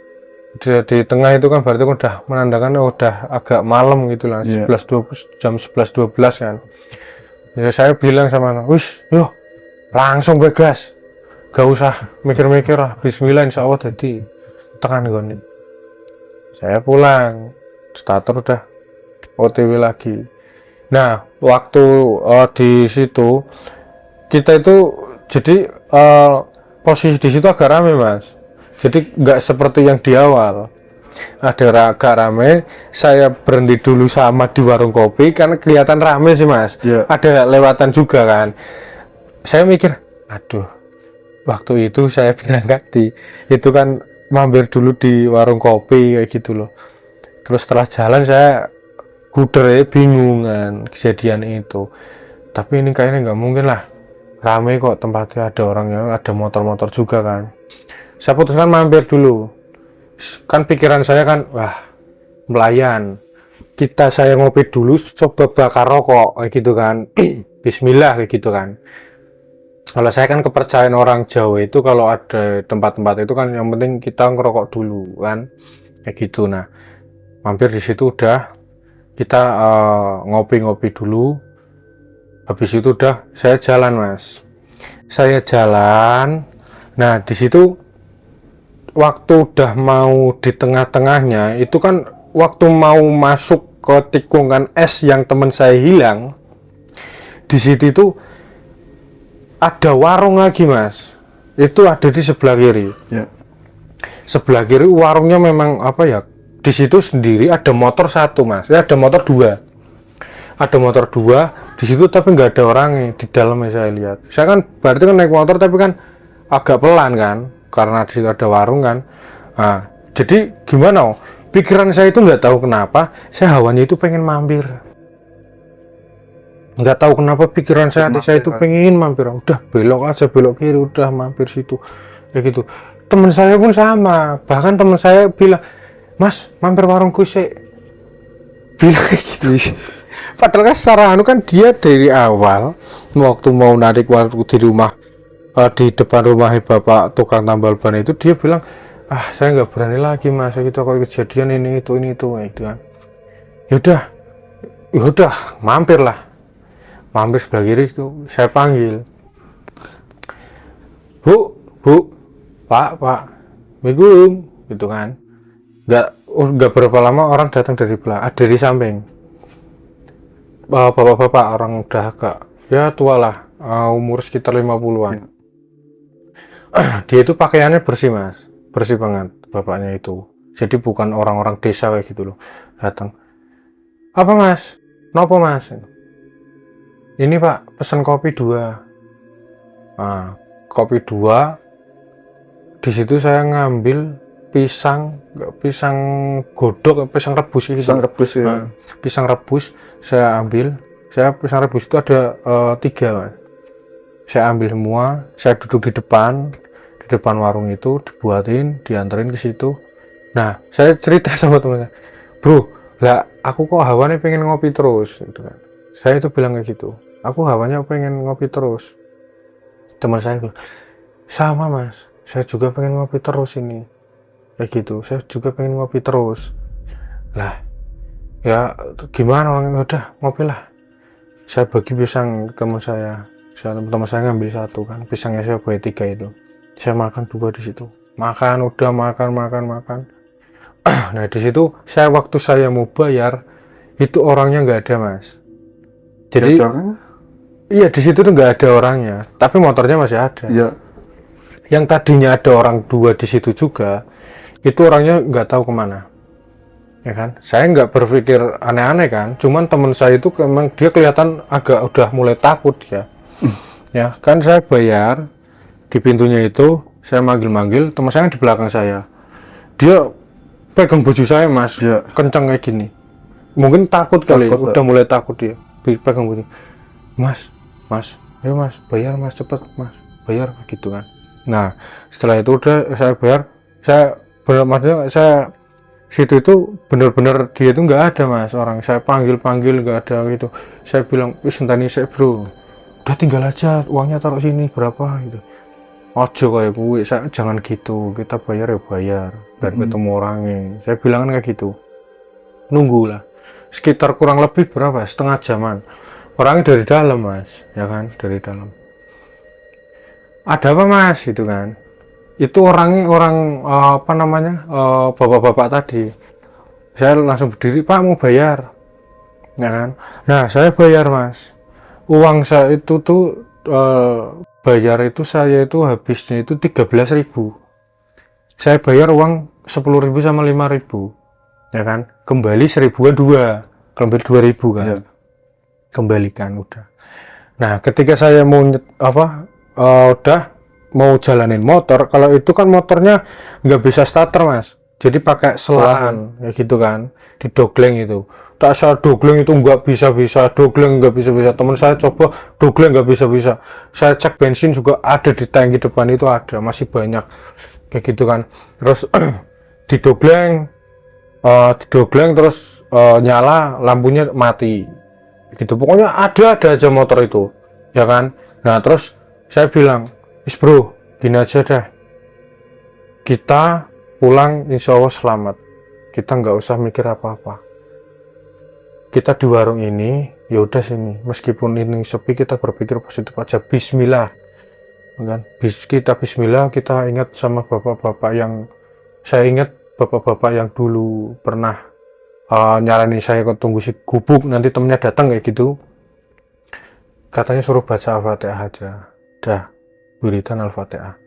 Di tengah itu kan berarti udah menandakan udah agak malam gitu lah. 11-12 jam 11-12 kan. Ya saya bilang sama wis yuk langsung begas, gak usah mikir-mikir lah, bismillah insya Allah jadi tekan goni. Saya pulang, starter udah OTW lagi. Nah, waktu di situ kita itu jadi posisi di situ agak rame Mas. Jadi nggak seperti yang di awal. Ada agak rame, saya berhenti dulu sama di warung kopi karena kelihatan rame sih Mas. Ada lewatan juga kan. Saya mikir, aduh, waktu itu saya berangkat itu kan mampir dulu di warung kopi kayak gitu loh. Terus setelah jalan saya bingung kan kejadian itu. Tapi ini kayaknya nggak mungkin lah, ramai kok tempatnya, ada orangnya, ada motor-motor juga kan. Saya putuskan mampir dulu. Kan pikiran saya kan, wah melayan. Saya ngopi dulu, coba bakar rokok kayak gitu kan. Bismillah kayak gitu kan. Kalau saya kan kepercayaan orang Jawa itu kalau ada tempat-tempat itu kan yang penting kita ngerokok dulu kan, kayak gitu. Nah, mampir di situ udah kita ngopi-ngopi dulu. Habis itu udah saya jalan Mas. Saya jalan. Nah, di situ waktu udah mau di tengah-tengahnya itu kan waktu mau masuk ke tikungan es yang teman saya hilang. Di situ itu ada warung lagi Mas, itu ada di sebelah kiri. Sebelah kiri warungnya memang apa ya, di situ sendiri ada motor satu Mas, ada motor dua di situ tapi nggak ada orangnya di dalamnya. Saya lihat, saya kan berarti kan naik motor tapi kan agak pelan kan karena di situ ada warung kan. Nah, jadi gimana, pikiran saya itu nggak tahu kenapa saya hawanya itu pengen mampir. Nggak tahu kenapa pikiran saya itu pengen mampir, udah belok kiri, udah mampir situ kayak gitu. Teman saya pun sama, bahkan teman saya bilang, Mas mampir warungku sih, dibilang kayak gitu. Padahal kan secara anu kan dia dari awal waktu mau narik warung di rumah, di depan rumah bapak tukang tambal ban itu, dia bilang, saya nggak berani lagi mas, gitu kalau kejadian ini itu gitu kan. Yaudah mampir sebelah kiri itu, saya panggil, bu pak Assalamualaikum gitu kan. Nggak berapa lama orang datang dari belakang, dari samping, bapak-bapak, orang udah agak ya tua lah, umur sekitar 50-an. Dia itu pakaiannya bersih mas, bersih banget bapaknya itu, jadi bukan orang-orang desa kayak gitu loh. Datang, apa mas, nopo mas, ini pak pesan kopi 2. Kopi 2. Di situ saya ngambil pisang godok, pisang rebus gitu. Pisang rebus ya. Pisang rebus saya ambil. Pisang rebus itu ada 3 mas. Saya ambil semua, saya duduk di depan warung itu, dibuatin, dianterin ke situ. Nah, saya cerita sama teman saya, bro, lah aku kok hawanya pengen ngopi terus gitu kan. Saya itu bilang kayak gitu, aku hawanya pengen ngopi terus. Teman saya bilang, sama mas, saya juga pengen ngopi terus ini. Kayak gitu, saya juga pengen ngopi terus. Lah, ya gimana orang, udah ngopilah. Saya bagi pisang teman saya ngambil 1 kan, pisangnya saya bagi 3 itu. Saya makan 2 di situ. Makan. Nah di situ waktu saya mau bayar itu orangnya nggak ada mas. Jadi iya di situ tuh nggak ada orangnya, tapi motornya masih ada. Iya. Yang tadinya ada orang 2 di situ juga, itu orangnya nggak tahu kemana. Ya kan? Saya nggak berpikir aneh-aneh kan, cuman teman saya itu memang dia kelihatan agak udah mulai takut ya. Ya kan saya bayar di pintunya itu, saya manggil teman saya di belakang saya. Dia pegang baju saya mas, kencang kayak gini. Mungkin takut kali, udah mulai takut dia. Pegang baju, mas, ayo mas, bayar mas, cepet mas, bayar gitu kan. Nah setelah itu udah saya bayar, saya situ itu bener-bener dia itu nggak ada mas, orang saya panggil nggak ada gitu. Saya bilang, sentani saya bro, udah tinggal aja, uangnya taruh sini berapa gitu. Ojo kayak gue, jangan gitu, kita bayar ya bayar, biar ketemu orangnya. Saya bilang kan kayak gitu. Nunggulah, sekitar kurang lebih berapa, setengah jaman. Orangnya dari dalam mas, ya kan, dari dalam. Ada apa mas, itu kan. Itu orangnya bapak-bapak tadi. Saya langsung berdiri, pak mau bayar, ya kan. Nah saya bayar mas, uang saya itu tuh bayar itu saya itu habisnya itu 13.000. Saya bayar uang 10.000 sama 5.000, ya kan. Kembali 1.000 kembali 2.000 kan. Kembalikan udah. Nah ketika saya mau udah mau jalanin motor, kalau itu kan motornya nggak bisa starter mas, jadi pakai selahan ya gitu kan, didogleng itu. Tak saya dogleng itu nggak bisa, dogleng nggak bisa. Teman saya coba dogleng nggak bisa. Saya cek bensin juga ada di tangki depan itu, ada masih banyak kayak gitu kan. Terus didogleng terus nyala, lampunya mati gitu. Pokoknya ada aja motor itu, ya kan. Nah terus saya bilang, bro, gini aja dah, kita pulang insya Allah selamat, kita nggak usah mikir apa-apa. Kita di warung ini, ya udah sini, meskipun ini sepi, kita berpikir positif aja. Bismillah, kan? Kita Bismillah, kita ingat sama bapak-bapak yang, saya ingat bapak-bapak yang dulu pernah nyaranin saya ke tunggu si gubuk, nanti temennya datang kayak gitu. Katanya suruh baca Al-Fatihah aja, dah, wiridan Al-Fatihah.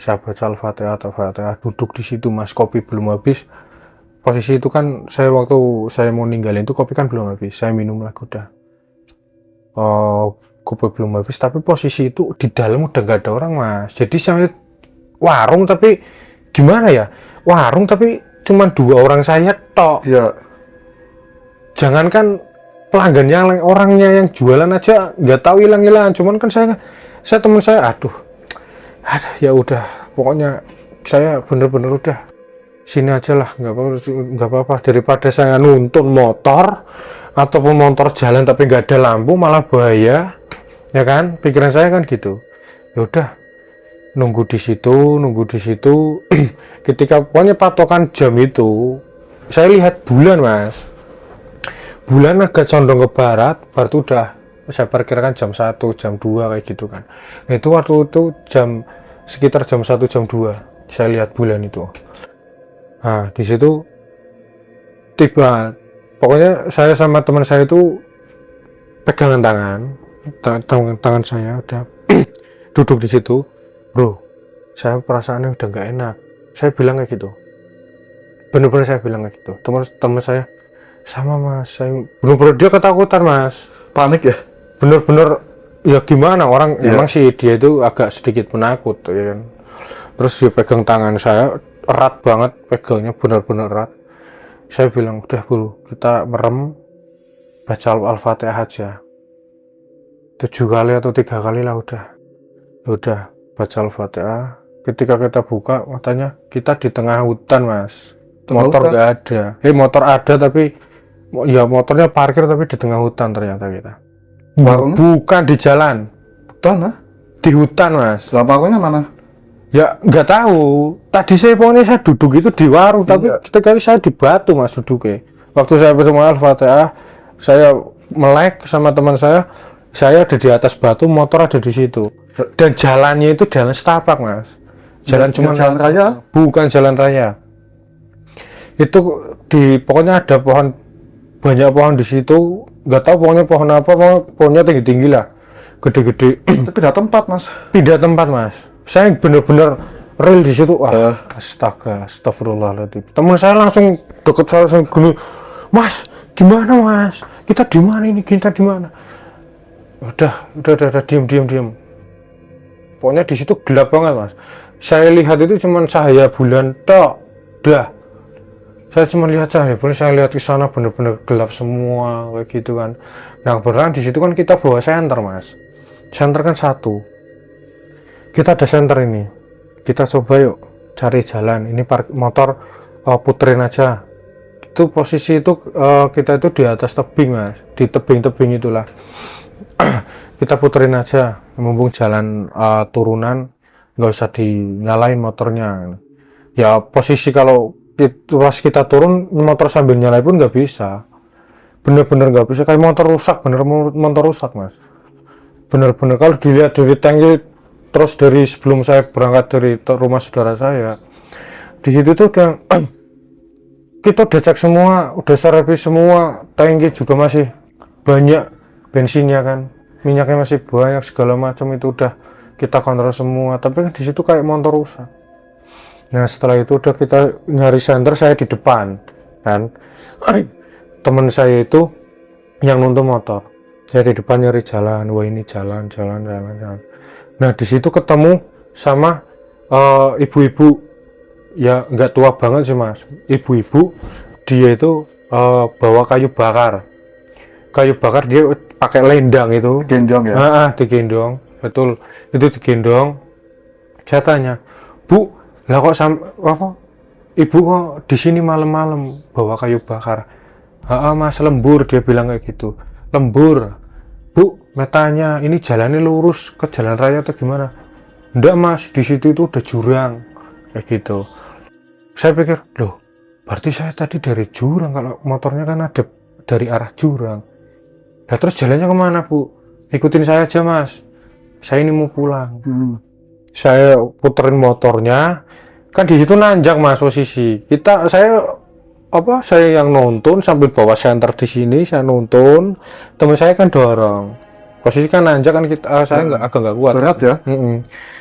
Saya baca Al-Fatihah, duduk di situ mas, kopi belum habis. Posisi itu kan waktu saya mau ninggalin itu kopi kan belum habis, saya minum lagi udah. Kopi belum habis, tapi posisi itu di dalam udah nggak ada orang mas. Jadi saya warung tapi gimana ya? Warung tapi cuma 2 orang saya tok. Ya. Jangankan pelanggan yang orangnya yang jualan aja nggak tahu hilang-hilangan. Cuman kan saya teman saya, aduh, ya udah, pokoknya saya bener-bener udah. sini aja lah, nggak apa-apa daripada saya nuntun motor ataupun motor jalan tapi nggak ada lampu malah bahaya, ya kan? Pikiran saya kan gitu. Ya udah, nunggu di situ. Ketika pokoknya patokan jam itu, saya lihat bulan mas, bulan agak condong ke barat, berarti udah saya perkirakan jam 1, jam 2 kayak gitu kan. Nah, itu waktu itu sekitar jam 1, jam 2 saya lihat bulan itu. Nah, di situ tiba, pokoknya saya sama teman saya itu pegangan tangan saya udah duduk di situ, bro. Saya perasaannya udah nggak enak. Saya bilang kayak gitu. Bener-bener saya bilang kayak gitu. Teman saya sama mas, saya bener-bener dia ketakutan mas. Panik ya? Bener-bener ya gimana orang emang sih dia itu agak sedikit penakut ya kan. Terus dia pegang tangan saya erat banget, pegangnya benar-benar erat. Saya bilang udah bro, kita merem, baca Al-Fatihah aja 7 kali atau 3 kali lah udah baca Al-Fatihah. Ketika kita buka matanya, kita di tengah hutan mas, motor nggak ada. Motor ada tapi ya motornya parkir tapi di tengah hutan ternyata kita. Bukan di jalan, di hutan mas. Warungnya mana? Ya nggak tahu. Tadi saya duduk itu di warung, tapi ketika saya di Batu mas duduknya. Waktu saya bertemu Al-Fatihah, saya melek sama teman saya ada di atas batu, motor ada di situ. Dan jalannya itu jalan setapak mas. Jalan cuma jalan raya? Bukan jalan raya. Itu pokoknya ada banyak pohon di situ. Nggak tahu pokoknya pohon apa, pohonnya tinggi-tinggi lah, gede-gede. Pindah tempat mas. Saya bener-bener real di situ. Astagfirullahaladzim. Teman saya langsung deket saya langsung gini, mas, gimana mas? Kita di mana ini? Kita di mana? Udah, diam. Pokoknya di situ gelap banget mas. Saya lihat itu cuma cahaya bulan tok. Dah. Saya cuma lihat cahaya bulan. Saya lihat ke sana bener-bener gelap semua kayak gitu kan. Nah, beneran di situ kan kita bawa senter mas. Senter kan 1. Kita ada senter ini, kita coba yuk cari jalan. Ini motor puterin aja. Itu posisi itu kita itu di atas tebing mas, di tebing itulah. Kita puterin aja, mumpung jalan turunan, nggak usah dinyalain motornya. Ya posisi kalau pas kita turun motor sambil nyalain pun nggak bisa. Bener-bener nggak bisa, kayak motor rusak mas. Bener-bener kalau dilihat dari tangki. Terus dari sebelum saya berangkat dari rumah saudara saya, di situ tuh udah kita udah cek semua, udah servis semua, tangki juga masih banyak bensinnya kan, minyaknya masih banyak, segala macam itu udah kita kontrol semua. Tapi kan di situ kayak motor rusak. Nah setelah itu udah kita nyari senter, saya di depan kan, teman saya itu yang nuntun motor, saya di depan nyari jalan. Wah ini jalan. Nah di situ ketemu sama ibu-ibu, ya nggak tua banget sih mas, ibu-ibu. Dia itu bawa kayu bakar dia pakai lendang itu. Gendong ya? Digendong, betul itu digendong. Saya tanya, bu, lah kok ibu kok di sini malam-malam bawa kayu bakar? Mas, lembur, dia bilang kayak gitu. Lembur. Bu, metanya ini jalannya lurus ke jalan raya atau gimana? Enggak mas, di situ itu udah jurang kayak gitu. Saya pikir, loh, berarti saya tadi dari jurang, kalau motornya kan ada dari arah jurang. Nah terus jalannya kemana bu? Ikutin saya aja mas, saya ini mau pulang. Saya puterin motornya, kan di situ nanjak mas posisi. Saya yang nonton sambil bawa senter di sini, saya nonton, teman saya kan dorong. Posisi kan nanjak kan saya agak nggak kuat. Berat ya?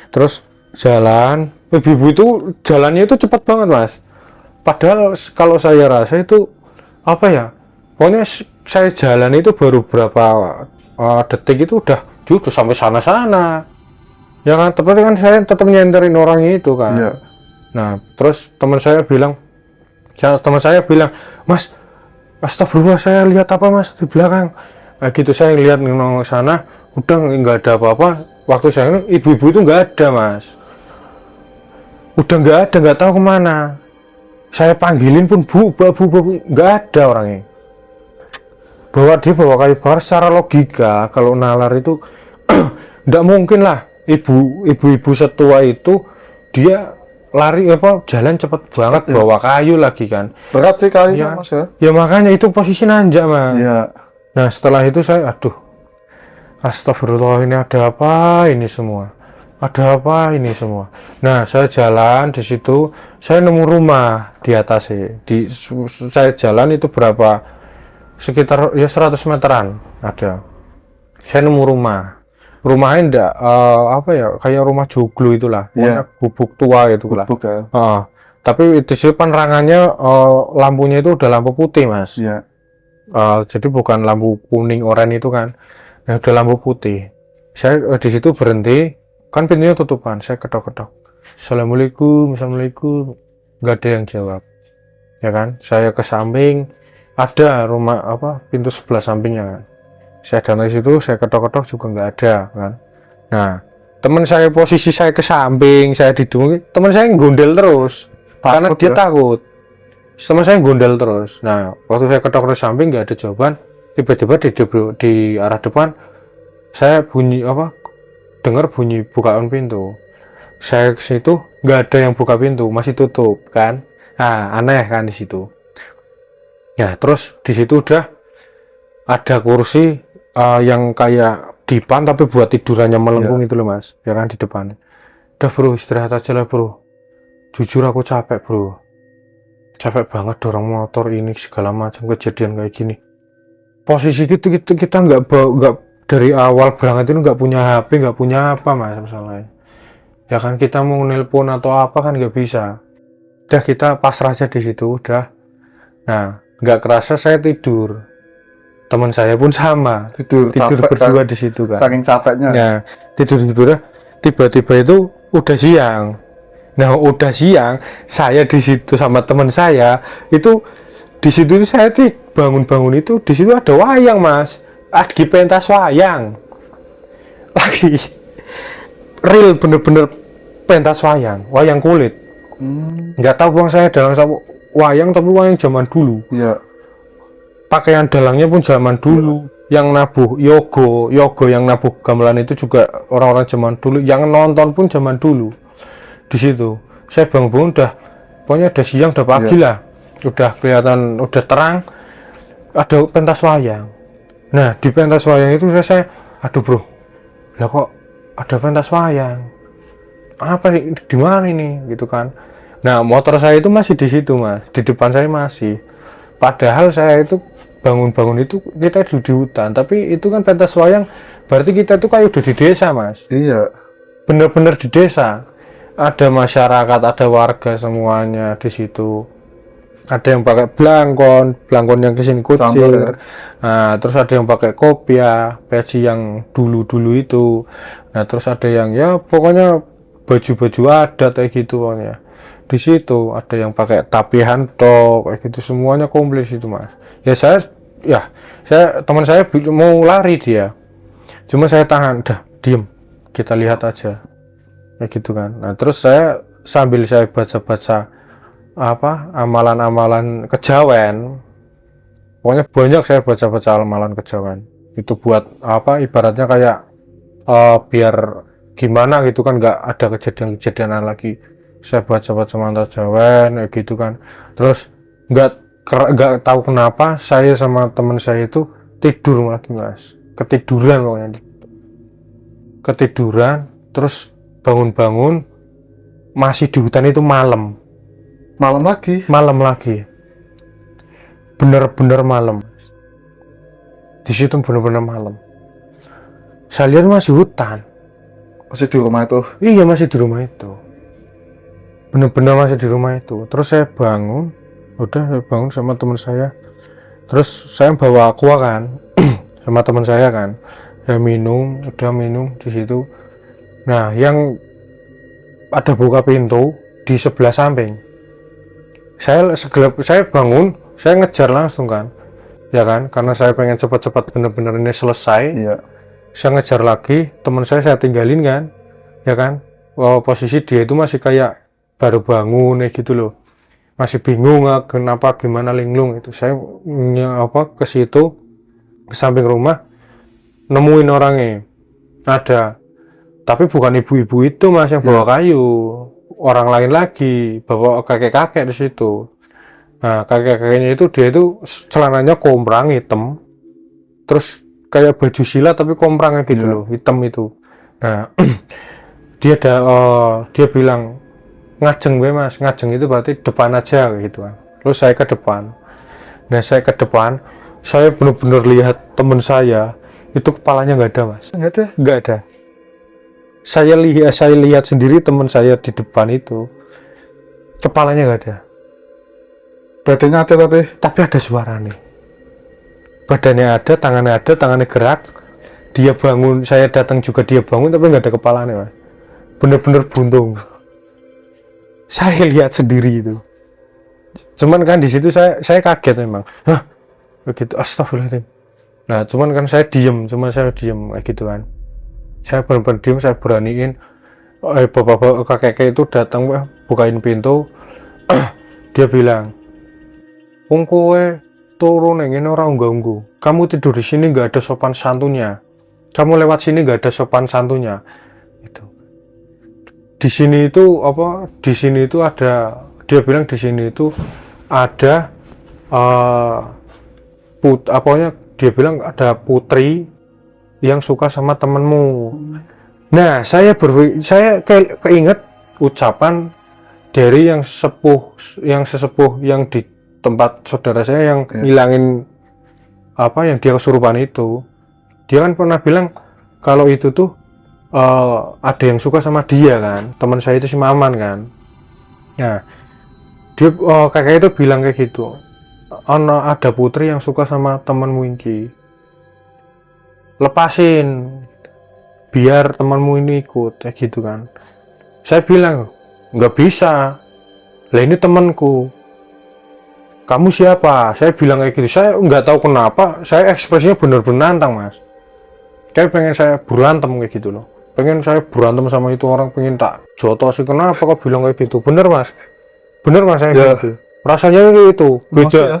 Terus jalan, ibu-ibu itu jalannya itu cepat banget mas. Padahal kalau saya rasa itu pokoknya saya jalan itu baru berapa detik itu udah sampai sana-sana. Ya kan, tapi kan saya tetap nyenterin orang itu kan. Yeah. Nah, terus teman saya bilang, mas, astagfirullah, saya lihat apa mas di belakang. Nah, gitu saya lihat nengok sana, udah nggak ada apa-apa. Waktu saya ibu-ibu itu nggak ada mas, udah nggak ada, nggak tahu kemana. Saya panggilin pun bu, nggak ada orangnya. Dia bawa kayu bakar secara logika kalau nalar itu nggak mungkin lah ibu-ibu setua itu dia lari jalan cepet banget bawa kayu lagi kan. Berat sih kali Ya, Mas ya. ya makanya itu posisi nanjak mas. Iya. Nah setelah itu saya astagfirullah, ini ada apa ini semua? Ada apa ini semua? Nah saya jalan di situ, saya nemu rumah di atas saya jalan itu berapa? Sekitar ya 100 meteran ada. Saya nemu rumahnya enggak kayak rumah joglo itulah, pokoknya gubuk tua itu lah. Gubuk ya. Tapi di situ penerangannya lampunya itu udah lampu putih mas. Iya. Jadi bukan lampu kuning oranye itu kan, yang udah lampu putih. Saya di situ berhenti, kan pintunya tutupan. Saya ketok-ketok, assalamualaikum, nggak ada yang jawab, ya kan. Saya ke samping, ada rumah pintu sebelah sampingnya kan. Saya datang ke situ, saya ketok-ketok juga nggak ada kan. Nah teman saya, posisi saya ke samping, saya didungi, teman saya gondel terus karena dia takut. Teman saya gondel terus. Nah waktu saya ketok ke samping nggak ada jawaban, tiba-tiba di arah depan saya dengar bunyi bukaan pintu. Saya ke situ nggak ada yang buka pintu, masih tutup kan. Nah aneh kan di situ. Ya terus di situ udah ada kursi yang kayak dipan tapi buat tidurannya melengkung itu loh mas, ya kan, di depan. Udah bro, istirahat aja lah bro, jujur aku capek bro, capek banget dorong motor ini segala macam kejadian kayak gini. Posisi kita nggak dari awal berangkat itu nggak punya HP, nggak punya apa mas masalahnya, ya kan. Kita mau nelpon atau apa kan nggak bisa. Udah kita pasrah aja di situ udah. Nah nggak kerasa saya tidur, teman saya pun sama tidur berdua di situ kan, saking capeknya. Ya tidur tiba-tiba itu udah siang. Nah udah siang saya di situ sama teman saya itu, di situ saya bangun itu di situ ada wayang mas, lagi pentas wayang lagi real, bener-bener pentas wayang kulit. Nggak tahu bang, saya dalam wayang tapi wayang zaman dulu. Iya. Pakaian dalangnya pun zaman dulu, yang nabuh yogo yang nabuh gamelan itu juga orang-orang zaman dulu, yang nonton pun zaman dulu. Di situ saya bangun udah, pokoknya udah siang udah pagi lah, udah kelihatan udah terang, ada pentas wayang. Nah di pentas wayang itu saya aduh bro, lah kok ada pentas wayang, apa nih, di mana ini gitu kan. Nah motor saya itu masih di situ mas, di depan saya masih, padahal saya itu bangun itu kita di hutan, tapi itu kan pentas wayang, berarti kita itu kayak udah di desa mas. Iya. Bener-bener di desa, ada masyarakat, ada warga semuanya di situ. Ada yang pakai belangkon yang kesini kucing. Nah terus ada yang pakai kopiah, peci yang dulu itu. Nah terus ada yang ya pokoknya baju adat kayak gitu pokoknya. Di situ ada yang pakai tapihan tok kayak gitu, semuanya komplit itu mas. Teman saya mau lari dia, cuma saya tahan, udah diem, kita lihat aja kayak gitu kan. Nah terus saya sambil saya baca amalan-amalan kejawen, pokoknya banyak saya baca amalan kejawen itu buat ibaratnya kayak biar gimana gitu kan, nggak ada kejadian lagi. Saya baca mantra jawen kayak gitu kan. Terus nggak tahu kenapa saya sama teman saya itu tidur lagi mas, ketiduran terus bangun masih di hutan itu malam lagi, bener-bener malam di situ, bener-bener malam. Saya lihat masih hutan, Masih di rumah itu. iya masih di rumah itu, bener-bener masih di rumah itu. Terus saya bangun sama teman saya, terus saya bawa aqua kan sama teman saya kan, saya minum di situ. Nah yang ada buka pintu di sebelah samping, saya bangun, saya ngejar langsung kan, ya kan, karena saya pengen cepat-cepat bener-bener ini selesai. Iya. Saya ngejar lagi, teman saya tinggalin kan, ya kan. Posisi dia itu masih kayak baru bangun gitu loh. masih bingung kenapa gimana linglung itu. Saya ke situ, ke samping rumah, nemuin orangnya ada, tapi bukan ibu-ibu itu mas yang bawa kayu, orang lain lagi bawa kakek-kakek di situ. Nah kakek-kakeknya itu dia itu celananya komprang hitam, terus kayak baju silat tapi komprangnya gitu loh, hitam itu. Nah dia bilang ngajeng gue mas, ngajeng itu berarti depan aja gitu kan. Terus saya ke depan. Nah saya ke depan, saya benar-benar lihat temen saya itu kepalanya nggak ada mas. Nggak ada. Saya lihat sendiri teman saya di depan itu kepalanya nggak ada. Badannya ada Tapi ada suara nih. Badannya ada, tangannya gerak. Dia bangun, saya datang juga dia bangun tapi nggak ada kepalanya mas. Bener-bener buntung. Saya lihat sendiri itu. Cuman kan di situ saya kaget memang. Hah? Begitu, astagfirullahaladzim. Nah, cuman kan saya diem kayak gitu kan. Saya benar-benar diem, saya beraniin. Bapak-bapak kakek itu datang, bukain pintu. Dia bilang, kowe turun yang ini orang ganggu. Kamu tidur di sini nggak ada sopan santunnya. Kamu lewat sini nggak ada sopan santunnya. Itu. Di sini itu apa? Di sini itu ada. Dia bilang di sini itu ada dia bilang ada putri yang suka sama temenmu. Nah, saya keinget ucapan dari yang sesepuh yang di tempat saudara saya yang ngilangin yang dia kesurupan itu. Dia kan pernah bilang kalau itu tuh ada yang suka sama dia kan, teman saya itu si Maman kan. Nah, dia kakek itu bilang kayak gitu. Ada putri yang suka sama temanmu ini. Lepasin biar temanmu ini ikut kayak gitu kan. Saya bilang nggak bisa. Lah ini temanku. Kamu siapa? Saya bilang kayak gitu. Saya nggak tahu kenapa. Saya ekspresinya bener-bener nantang mas. Kayak pengen saya berantem kayak gitu loh. Pengen saya berantem sama itu orang, pengen tak jotos sih. Kenapa kok bilang kayak gitu? Bener mas saya gitu. Rasanya itu beda. Ya?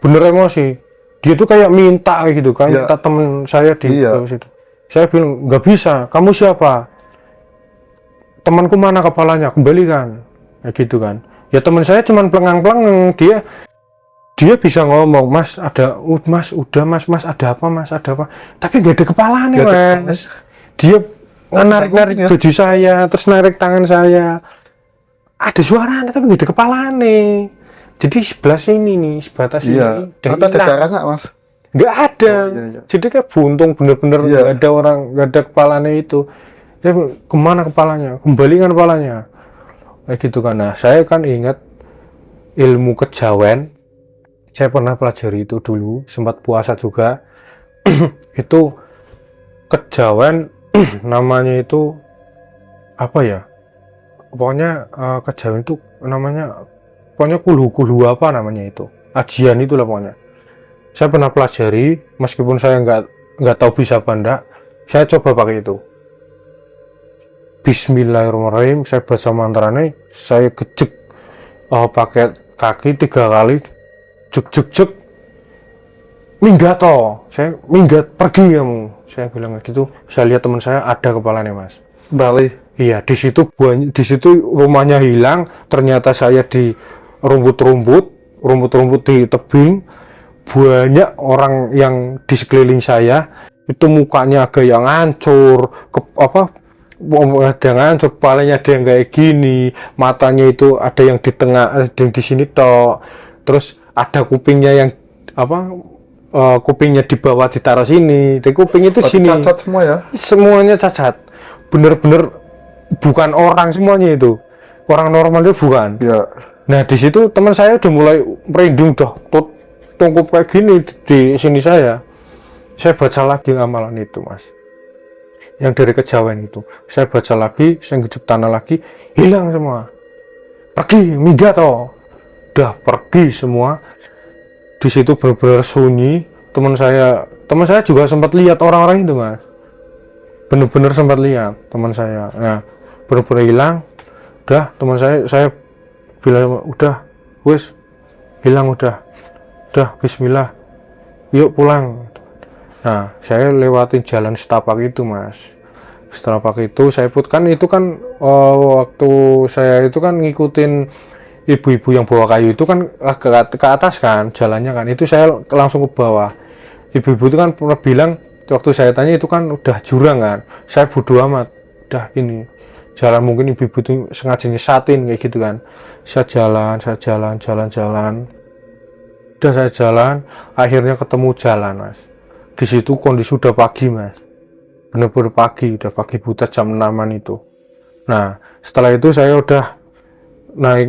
Bener emosi. Dia tuh kayak minta kayak gitu kan. Minta temen saya di situ. Saya bilang nggak bisa. Kamu siapa? Temanku mana kepalanya? Kembalikan. Kayak gitu kan. Ya teman saya cuman pelengang-pelengang. Dia bisa ngomong, mas ada, mas udah mas ada apa, tapi nggak ada kepalanya mas. Dia narik baju saya, terus narik tangan saya, ada suara tapi nggak ada kepalanya. Jadi sebelah sini nih, sebatas ini. Ada darah nggak mas? Nggak ada. Jadi kayak buntung bener-bener nggak ada orang, nggak ada kepalanya itu. Ya kemana kepalanya? Kembalikan kepalanya. Kayak gitu kan. Nah saya kan ingat ilmu kejawen. Saya pernah pelajari itu dulu, sempat puasa juga. Itu kejawen namanya itu apa ya? Pokoknya kejawen itu namanya pokoknya kulu apa namanya itu. Ajian itulah pokoknya. Saya pernah pelajari, meskipun saya nggak tahu bisa apa enggak, saya coba pakai itu. Bismillahirrahmanirrahim, saya baca mantranya, saya gejek pakai kaki 3 kali. Cek minggat toh, saya minggat pergi kamu, saya bilang gitu. Saya lihat teman saya ada kepalanya mas. Bali. Iya, di situ rumahnya hilang. Ternyata saya di rumput di tebing. Banyak orang yang di sekeliling saya itu mukanya agak yang hancur, ada yang hancur, kepalanya ada yang kayak gini, matanya itu ada yang di tengah, ada yang di sini toh. Terus ada kupingnya yang kupingnya di bawah ditaruh sini, di kuping itu sini. Cacat semua ya? Semuanya cacat. Bener-bener bukan orang semuanya itu. Orang normal itu bukan. Ya. Nah di situ teman saya udah mulai merinding tungkup kayak gini di sini saya. Saya baca lagi amalan itu mas. Yang dari kejawen itu. Saya baca lagi, saya ngejep tanah lagi, hilang semua. Pergi, minggat toh. Udah pergi semua. Di situ benar-benar sunyi. Teman saya juga sempat lihat orang-orang itu mas. Benar-benar sempat lihat teman saya. Nah benar-benar hilang. Udah teman saya bilang udah wes hilang udah bismillah yuk pulang. Nah saya lewatin jalan setapak itu mas. Setapak itu saya kan itu kan waktu saya itu kan ngikutin ibu-ibu yang bawa kayu itu kan ke atas kan jalannya kan, itu saya langsung ke bawah. Ibu-ibu itu kan pernah bilang waktu saya tanya itu kan udah jurang kan, saya bodo amat udah ini jalan, mungkin ibu-ibu itu sengaja nyesatin kayak gitu kan. Saya jalan udah saya jalan akhirnya ketemu jalan mas. Di situ kondisi udah pagi mas, bener-bener pagi, udah pagi buta jam 6-an itu. Nah setelah itu saya udah naik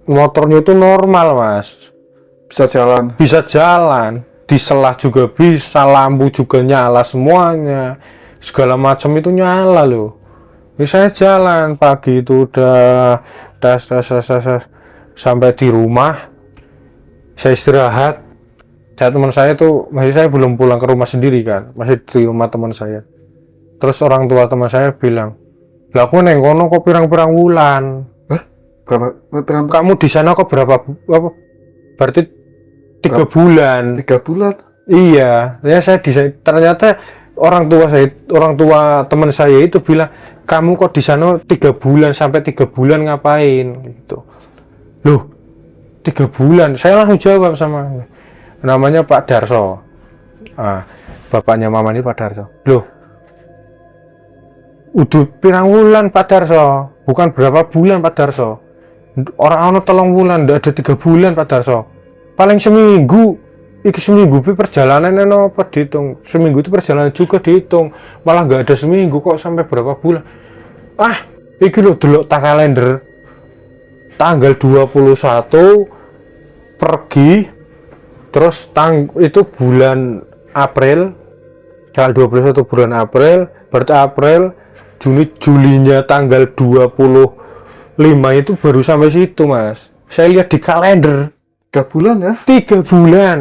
motornya itu normal mas, bisa jalan di selah juga bisa, lampu juga nyala semuanya, segala macam itu nyala loh. Ini saya jalan pagi itu udah sampai di rumah, saya istirahat. Teman saya tuh masih, saya belum pulang ke rumah sendiri kan, masih di rumah teman saya. Terus orang tua teman saya bilang, lah aku neng kono kok pirang-pirang wulan. Kamu di sana kok berapa berarti 3 bulan. 3 bulan? Iya, ya saya di sana. Ternyata orang tua teman saya itu bilang, kamu kok di sana 3 bulan, sampai 3 bulan ngapain gitu. Loh 3 bulan, saya langsung jawab sama namanya Pak Darso, bapaknya mama ini Pak Darso. Loh udah pirang bulan Pak Darso, bukan berapa bulan Pak Darso. Orang 3 bulan, ndak ada 3 bulan Pak Darso. Paling seminggu. Iki seminggu perjalanan apa dihitung? Seminggu itu perjalanan juga dihitung. Malah nggak ada seminggu kok sampai berapa bulan. Iki lo delok tak kalender. Tanggal 21 pergi, terus itu bulan April. Tanggal 21 bulan April, berarti April, Juni, Julinya tanggal 25 itu baru sampai situ mas. Saya lihat di kalender 3 bulan ya? 3 bulan,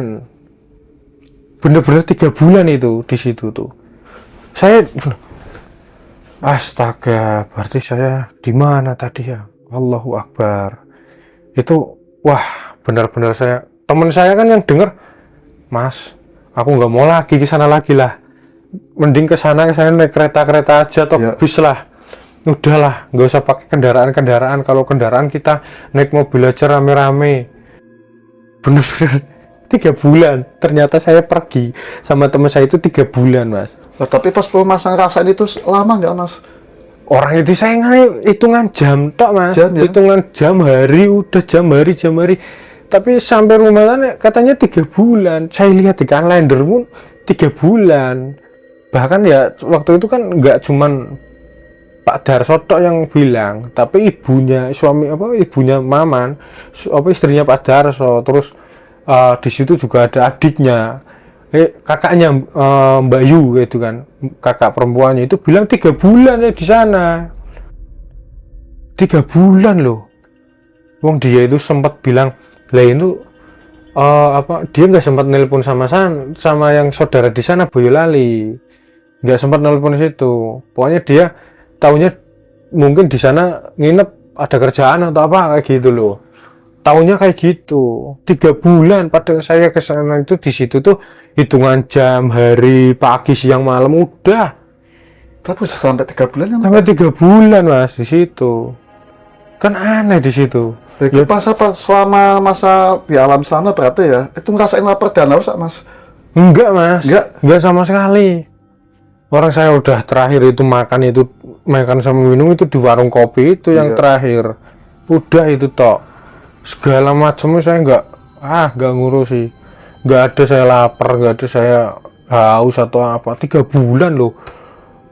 bener-bener 3 bulan itu di situ tuh. Saya astaga, berarti saya di mana tadi ya? Allahu Akbar. Itu wah, benar-benar saya, teman saya kan yang denger, mas, aku nggak mau lagi ke sana lagi lah. Mending ke sana saya naik kereta aja atau bis lah. Udahlah, nggak usah pakai kendaraan. Kalau kendaraan kita naik mobil aja rame-rame. Bener-bener 3 bulan. Ternyata saya pergi sama teman saya itu 3 bulan mas. Nah, tapi pas mas ngerasain itu lama nggak mas? Orang itu saya hitungan jam tok mas, ya? Hitungan jam hari, udah jam hari. Tapi sampai rumah katanya 3 bulan. Saya lihat di kalender pun 3 bulan. Bahkan ya waktu itu kan nggak cuman Pak Darso tok yang bilang, tapi ibunya ibunya Maman, istrinya Pak Darso, terus di situ juga ada adiknya, kakaknya Mbak Yu gitu kan, kakak perempuannya itu bilang 3 bulan ya di sana. 3 bulan loh. Wong dia itu sempat bilang, lah itu dia nggak sempat nelpon sama yang saudara di sana Boyolali, nggak sempat nelpon situ. Pokoknya dia taunya mungkin di sana nginep, ada kerjaan atau apa kayak gitu loh. Taunya kayak gitu. 3 bulan padahal saya ke sana itu, di situ tuh hitungan jam, hari, pagi, siang, malam udah. Tapi sampai 3 bulan ya? Sampai 3 bulan mas di situ. Kan aneh di situ. Ya, pas apa selama masa di alam sana berarti ya itu ngerasain lapar dan haus mas? Enggak mas, enggak sama sekali. Orang saya udah terakhir itu makan sama minum itu di warung kopi itu yang terakhir. Udah itu tok. Segala macamnya saya nggak ngurusi. Nggak ada saya lapar, nggak ada saya haus atau apa. 3 bulan loh.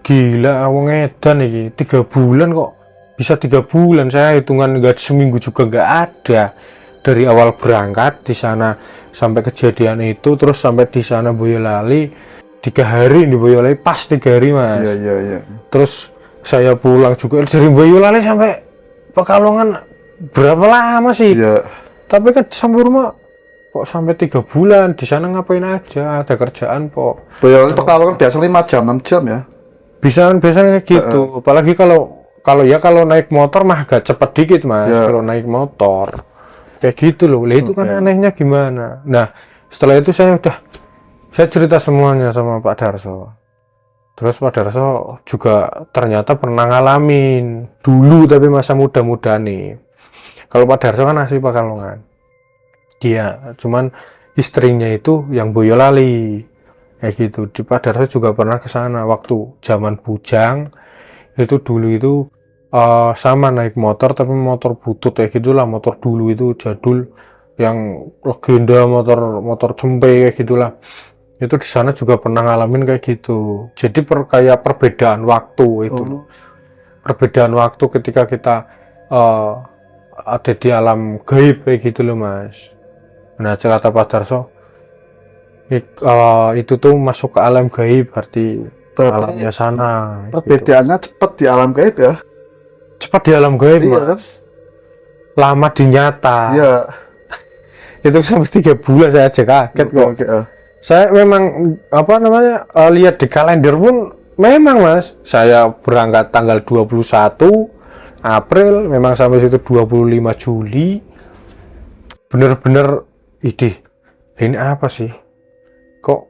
Gila, wong edan iki. 3 bulan kok. Bisa 3 bulan, saya hitungan nggak seminggu juga nggak ada. Dari awal berangkat di sana sampai kejadian itu, terus sampai di sana Boyolali 3 hari di Boyolali, pas 3 hari mas. Iya. Terus saya pulang juga dari Boyolali sampai Pekalongan berapa lama sih? Iya. Tapi kan sampai rumah kok sampai 3 bulan di sana ngapain aja? Ada kerjaan kok. Boyolali Pekalongan biasa 5 jam 6 jam ya. Biasanya kayak gitu. Apalagi kalau naik motor mah agak cepet dikit mas. Kalau naik motor kayak gitu loh. Lah itu kan anehnya gimana. Nah setelah itu saya cerita semuanya sama Pak Darso. Terus Pak Darso juga ternyata pernah ngalamin dulu, tapi masa muda-muda nih. Kalau Pak Darso kan asli Pekalongan, dia cuman istrinya itu yang Boyolali kayak gitu. Di Pak Darso juga pernah ke sana waktu zaman bujang itu. Dulu itu sama naik motor, tapi motor butut kayak gitulah, motor dulu itu jadul yang legenda, motor cempe kayak gitulah. Itu di sana juga pernah ngalamin kayak gitu. Jadi kayak perbedaan waktu itu. Perbedaan waktu ketika kita ada di alam gaib kayak gitu loh Mas. Nah kata Pak Darso itu tuh masuk ke alam gaib, berarti alamnya sana. Perbedaannya gitu. Cepat di alam gaib ya? Cepat di alam gaib Mas. Lama di nyata. Iya. Itu sampai 3 bulan saya aja kaget kok. Saya memang lihat di kalender pun memang Mas, saya berangkat tanggal 21 April, memang sampai situ 25 Juli. Bener-bener ini apa sih? Kok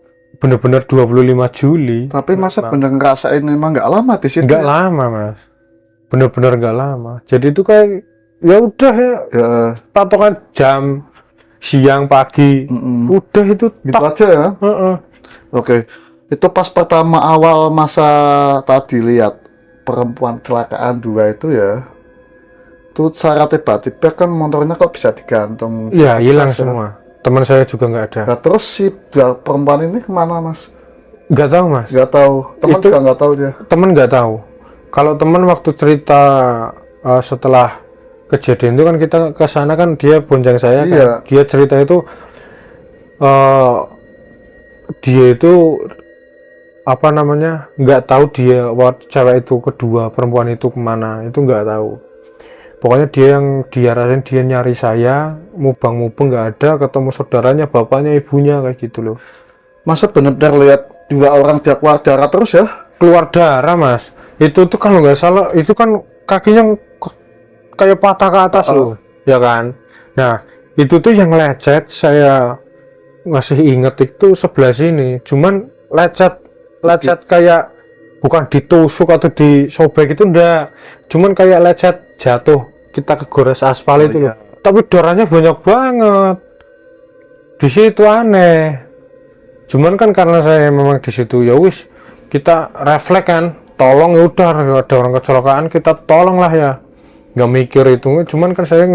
bener-bener 25 Juli? Tapi masa bener ngerasain memang nggak lama di situ? Nggak lama Mas, bener-bener nggak lama. Jadi itu kayak ya udah ya, patokan jam siang pagi, udah itu gitu aja ya. Oke. Itu pas pertama awal masa tadi lihat perempuan kecelakaan 2 itu ya, tuh secara tiba-tiba kan motornya kok bisa digantung. Iya, hilang semua. Teman saya juga nggak ada. Nah, terus si perempuan ini kemana Mas? Nggak tahu Mas. Nggak tahu. Teman juga nggak tahu dia. Teman nggak tahu. Kalau teman waktu cerita setelah kejadian itu kan kita ke sana kan, dia bonceng saya kan. Dia cerita itu dia itu nggak tahu dia cewek itu kedua perempuan itu kemana, itu nggak tahu. Pokoknya dia rasain, dia nyari saya, mubang-mubang nggak ada, ketemu saudaranya, bapaknya, ibunya kayak gitu loh. Masa benar-benar lihat 2 orang dia keluar darah terus ya? Keluar darah Mas. Itu tuh kalau nggak salah itu kan kakinya kayak patah ke atas loh, ya kan. Nah itu tuh yang lecet, saya masih inget itu sebelah sini, cuman lecet kayak bukan ditusuk atau disobek, itu enggak, cuman kayak lecet jatuh, kita kegores aspal itu loh. Tapi darahnya banyak banget di situ, aneh. Cuman kan karena saya memang di situ ya wis, kita refleks kan, tolong ya udah, ada orang kecelakaan kita tolong lah ya, nggak mikir itu. Cuman kan saya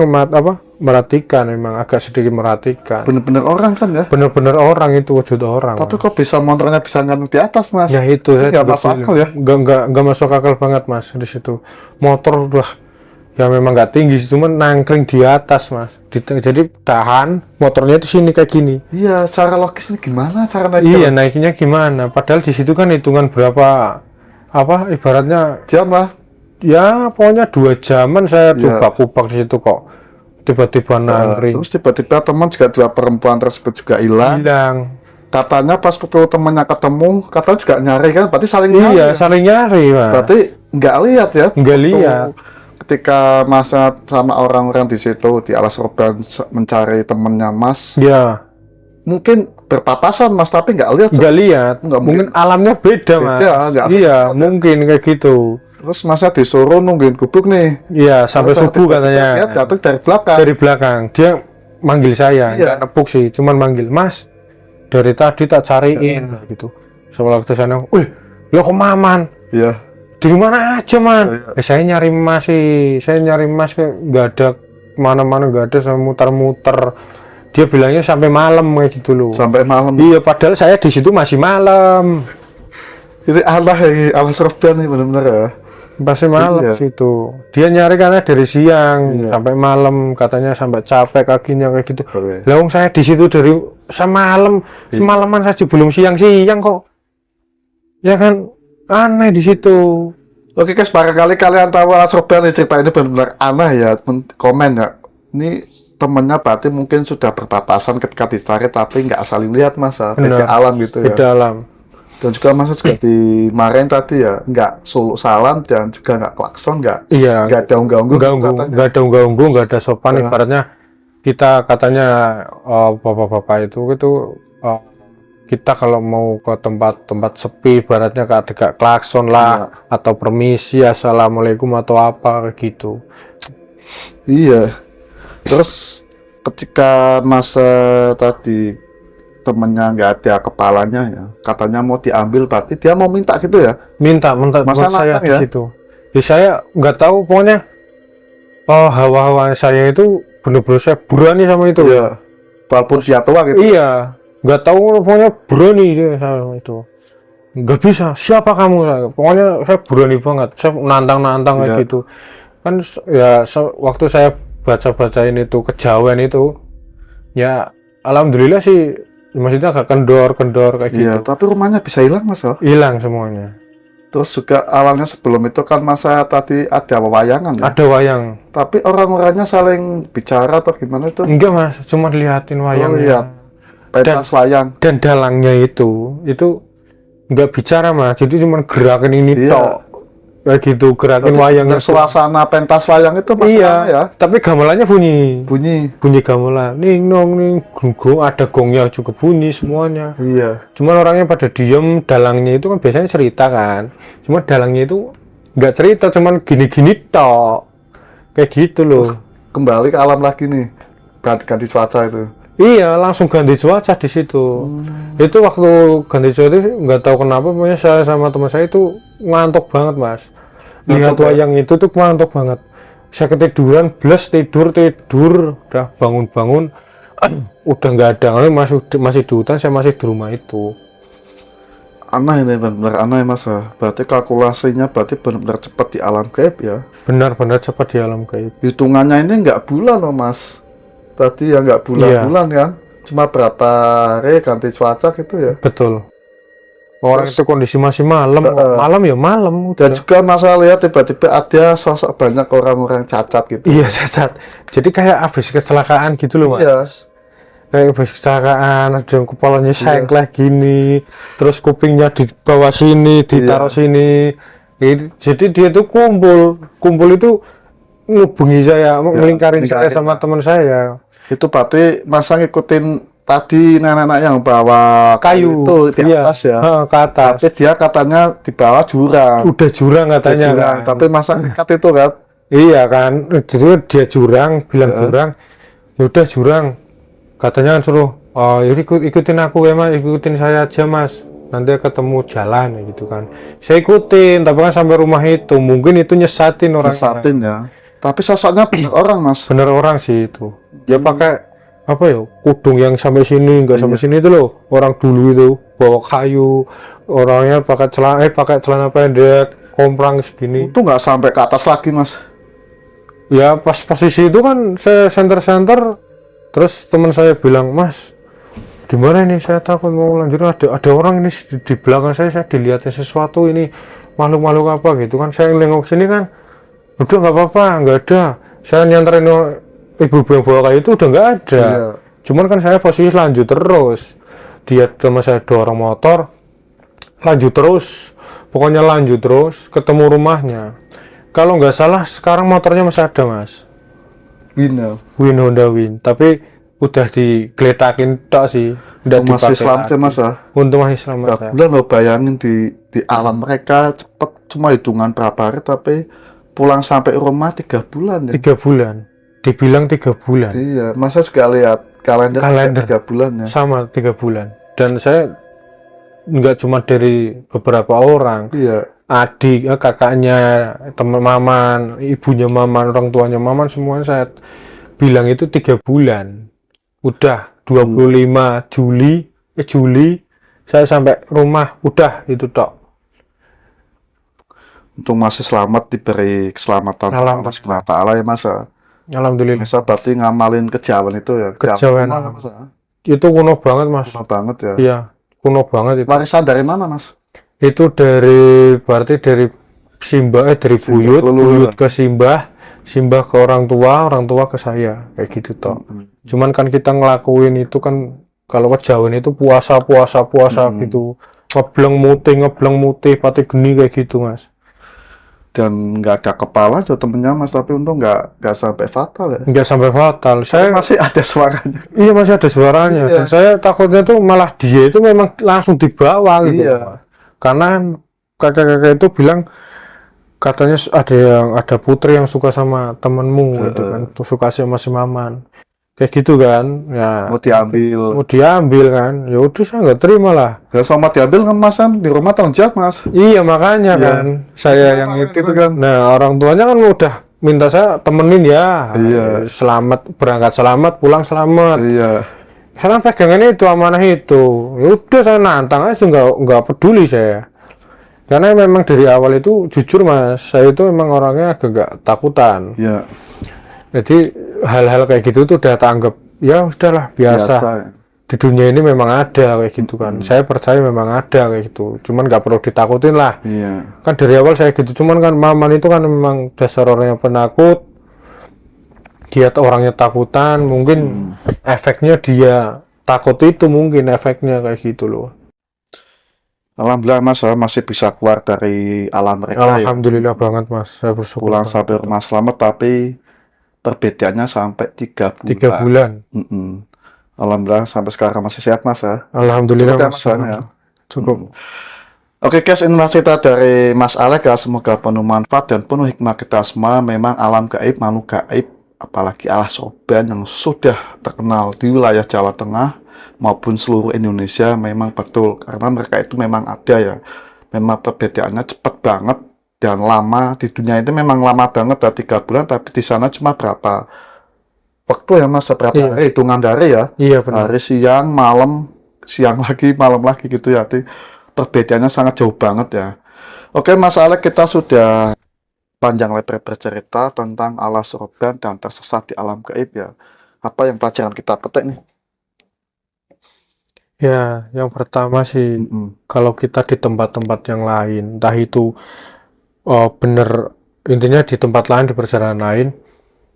merhatikan, memang agak sedikit merhatikan. Bener-bener orang kan ya? Bener-bener orang, itu wujud orang. Tapi kok bisa motornya bisa gantung di atas Mas? Ya itu saya nggak masuk akal ya? Nggak masuk akal banget Mas. Di situ motor udah ya memang nggak tinggi, cuman nangkring di atas Mas. Jadi tahan motornya di sini kayak gini. Iya, cara logis ini gimana cara naiknya? Iya, naiknya gimana? Padahal di situ kan hitungan berapa ibaratnya jam lah. Ya pokoknya 2 jaman saya kubak di situ kok. Tiba-tiba nangkring. Terus tiba-tiba teman juga 2 perempuan tersebut juga hilang. Katanya pas betul temannya ketemu, katanya juga nyari kan, berarti saling nyari. Iya, saling nyari Mas. Berarti nggak lihat ya? Nggak lihat. Ketika masa sama orang-orang di situ di Alas Roban mencari temennya Mas. Iya. Mungkin berpapasan Mas, tapi nggak lihat. Nggak lihat. Mungkin alamnya beda Mas. Iya, mungkin kayak gitu. Terus Masnya disuruh nungguin gubuk nih. Iya, sampai subuh katanya. Jatuh dari belakang. Dari belakang. Dia manggil saya, nggak nepuk sih, cuman manggil, Mas. Dari tadi tak cariin gitu. Setelah ke sana, "Wih, lo kok Maman?" Iya. "Di mana aja, Man?" Saya nyari Mas sih. Saya nyari Mas nggak ada, mana-mana nggak ada, saya muter-muter. Dia bilangnya sampai malam kayak gitu loh. Sampai malam. Iya, padahal saya di situ masih malam. Ini Alas Roban nih benar-benar ya. Pasti malam situ. Dia nyari karena dari siang sampai malam, katanya sampai capek kakinya kayak gitu. Lawang saya di situ dari semalaman saja, belum siang-siang kok. Ya kan aneh di situ. Oke guys, barangkali kalian tahu Alas Roban nih, cerita ini benar-benar aneh ya. Komen ya. Ini temennya berarti mungkin sudah berpapasan ketika ditarik tapi nggak saling lihat Mas, beda alam gitu ya. Beda alam. Dan juga Mas juga dimarahin tadi ya, nggak suluk salam dan juga nggak klakson, nggak ada unggah-ungguh. Nggak ada unggah-ungguh, nggak ada sopan. Ibaratnya kita katanya bapak-bapak itu uh, kita kalau mau ke tempat-tempat sepi, ibaratnya kayak klakson lah, atau permisi, assalamualaikum atau apa kayak gitu. Iya. Terus ketika masa tadi temennya nggak ada kepalanya ya, katanya mau diambil, berarti dia mau minta gitu ya? Minta Masa buat saya nantang ya? gitu. Ya saya nggak tahu, pokoknya hawa-hawa saya itu bener-bener saya berani sama itu. Iya. Walaupun dia tua gitu. Iya, nggak tahu, pokoknya berani saya sama itu. Nggak bisa, siapa kamu? Pokoknya saya berani banget, saya nantang kayak Iya. gitu. Kan ya waktu saya baca-bacain itu kejawen itu, ya alhamdulillah sih, maksudnya agak kendor kayak Iya, gitu. tapi rumahnya bisa hilang Mas. Hilang semuanya. Terus juga awalnya sebelum itu kan masa tadi ada wayangan ya. Ada wayang. Tapi orang-orangnya saling bicara atau gimana itu? Enggak mas, cuma liatin wayangnya. iya. Pentas wayang. Dan dalangnya itu nggak bicara mas, jadi cuma gerakin ini Iya. tok. Kayak gitu, gerakin wayangnya. Suasana pentas wayang itu Iya, ya. tapi gamelannya bunyi gamelan, ning nong ning gong, ada gongnya juga bunyi semuanya. Iya. Cuman orangnya pada diem, dalangnya itu kan biasanya cerita kan, cuma dalangnya itu nggak cerita, cuman gini-gini tok, kayak gitu loh. Kembali ke alam lagi nih, ganti cuaca itu. Iya, langsung ganti cuaca di situ. Itu waktu ganti cuaca itu nggak tahu kenapa, pokoknya saya sama teman saya itu ngantuk banget mas. Lihat Ngantuk, wayang itu tuh ngantuk banget. Saya ketiduran, blas tidur, udah bangun, udah nggak ada, masih di hutan, saya masih di rumah itu. Aneh ini, benar-benar aneh Mas. Berarti kalkulasinya berarti benar-benar cepat di alam gaib ya. Benar-benar cepat di alam gaib. Hitungannya ini nggak bulan loh Mas. Tadi ya nggak bulan-bulan kan. Cuma berapa hari ganti cuaca gitu ya. Betul. Orang Terus, itu kondisi masih malam, malam. Dan juga Mas lihat tiba-tiba ada sosok banyak orang-orang cacat gitu. Iya cacat. Jadi kayak habis kecelakaan gitu loh mas. Iya. Kayak habis kecelakaan, ada yang kepalanya sengkleh gini, terus kupingnya di bawah sini, ditaruh sini. Jadi dia tuh kumpul itu ngubungi saya, ngelingkarin saya sama teman saya. Itu berarti masa ngikutin tadi nenek-nenek yang bawa Kayu itu di atas ya. ke atas. Tapi dia katanya di bawah jurang. Udah jurang katanya Jurang. kan. Tapi masa nekat itu kan. Iya kan, jadi dia jurang, bilang jurang, yaudah jurang. Katanya kan suruh, yaudah ikutin aku ya mas, ikutin saya aja mas. Nanti ketemu jalan ya gitu kan. Saya ikutin, tapi kan sampai rumah itu, mungkin itu nyesatin orang. Nyesatin ya. Tapi sosoknya bener orang mas. Bener orang sih itu. Dia pakai apa ya, kudung yang sampai sini, nggak sampai sini itu loh. Orang dulu itu bawa kayu, orangnya pakai celana pendek, komprang segini. Itu nggak sampai ke atas lagi mas. Ya pas posisi itu kan saya center, terus teman saya bilang, mas gimana ini, saya takut mau lanjut, ada orang ini di belakang saya dilihatin sesuatu, ini makhluk apa gitu kan. Saya nengok sini kan, udah nggak apa-apa, nggak ada. Saya nyanterin ibu yang bawa kayu itu udah nggak ada. Iya. Cuman kan saya posisi lanjut terus, dia sama saya dorong motor, lanjut terus, pokoknya lanjut terus, ketemu rumahnya. Kalau nggak salah sekarang motornya masih ada mas, Honda Win, tapi udah digeletakin tok sih, udah masih dipakai selamat ya lagi. mas ya. Untung masih selamat ya. Bulan lo bayangin di alam mereka cepet, cuma hitungan berapa hari tapi pulang sampai rumah 3 bulan ya. 3 bulan, dibilang 3 bulan. Iya, masa juga lihat kalender 3 bulan ya. Sama 3 bulan. Dan saya nggak cuma dari beberapa orang, Iya. adik, kakaknya, teman maman, ibunya maman, orang tuanya maman, semuanya saya bilang itu 3 bulan. Udah 25 Juli saya sampai rumah, udah itu tok. Untuk masih selamat, diberi keselamatan sama Allah Subhanahu wa Ta'ala ya mas. Alhamdulillah. Bisa berarti ngamalin kejawen itu ya. Kejawen. Mas. Itu kuno banget mas. Kuno banget ya. Iya, kuno banget itu. Warisan dari mana mas? Itu berarti dari Simbah, dari buyut ke Simbah ke orang tua ke saya, kayak gitu toh. Cuman kan kita ngelakuin itu kan, kalau kejawen itu puasa gitu, ngebleng mutih pati geni kayak gitu mas. dan nggak ada kepala tuh temennya Mas, tapi untung nggak sampai fatal ya. Nggak sampai fatal. Saya Masih ada suaranya. iya masih ada suaranya. Iya. Dan saya takutnya tuh malah dia itu memang langsung dibawa gitu. Iya. Karena kakek-kakek itu bilang katanya ada putri yang suka sama temenmu gitu kan, tuh suka sama si Maman. Kayak gitu kan. Ya Mau diambil. mau diambil kan. Ya udah saya nggak terima lah. Ya sama diambil kan Mas, kan di rumah tanggung jawab Mas. Iya makanya Iya. kan saya yang itu Gitu kan. Nah orang tuanya kan udah minta saya temenin ya. Iya. Selamat berangkat selamat pulang selamat. Iya. Saya pegangannya itu amanah itu. Ya udah saya nantang aja nggak peduli saya. Karena memang dari awal itu jujur Mas, saya itu memang orangnya agak nggak takutan. Iya. Jadi hal-hal kayak gitu tuh udah tanggap ya udahlah biasa. Di dunia ini memang ada kayak gitu kan. Saya percaya memang ada kayak gitu. Cuman nggak perlu ditakutin lah. Iya. Kan dari awal saya gitu. Cuman kan Maman itu kan memang dasar orangnya penakut. Dia orangnya takutan. Mungkin efeknya dia takut itu mungkin efeknya kayak gitu loh. Alhamdulillah Mas, saya masih bisa keluar dari alam mereka ya. Alhamdulillah banget Mas. Saya bersyukur. Pulang banget. sampai rumah selamat, tapi perbedaannya sampai 3 bulan. 3 bulan. Alhamdulillah sampai sekarang masih sehat Mas ya. Alhamdulillah Cukup ya, Mas. Mas, ya. Cukup. Oke guys, inilah cerita dari Mas Alek ya. Semoga penuh manfaat dan penuh hikmah kita semua. Memang alam gaib, makhluk gaib, apalagi Allah Sorban yang sudah terkenal di wilayah Jawa Tengah maupun seluruh Indonesia, memang betul. Karena mereka itu memang ada ya. Memang perbedaannya cepat banget dan lama. Di dunia itu memang lama banget ya, 3 bulan, tapi di sana cuma berapa waktu ya Mas, berapa Iya. hari, hitungan dari ya. Iya benar. Hari, siang, malam, siang lagi, malam lagi gitu ya. Jadi perbedaannya sangat jauh banget ya. Oke Mas Alek, kita sudah panjang lebar bercerita tentang Allah Sorban dan tersesat di alam gaib ya. Apa yang pelajaran kita petik nih? Ya, yang pertama sih kalau kita di tempat-tempat yang lain, entah itu bener intinya di tempat lain di perjalanan lain,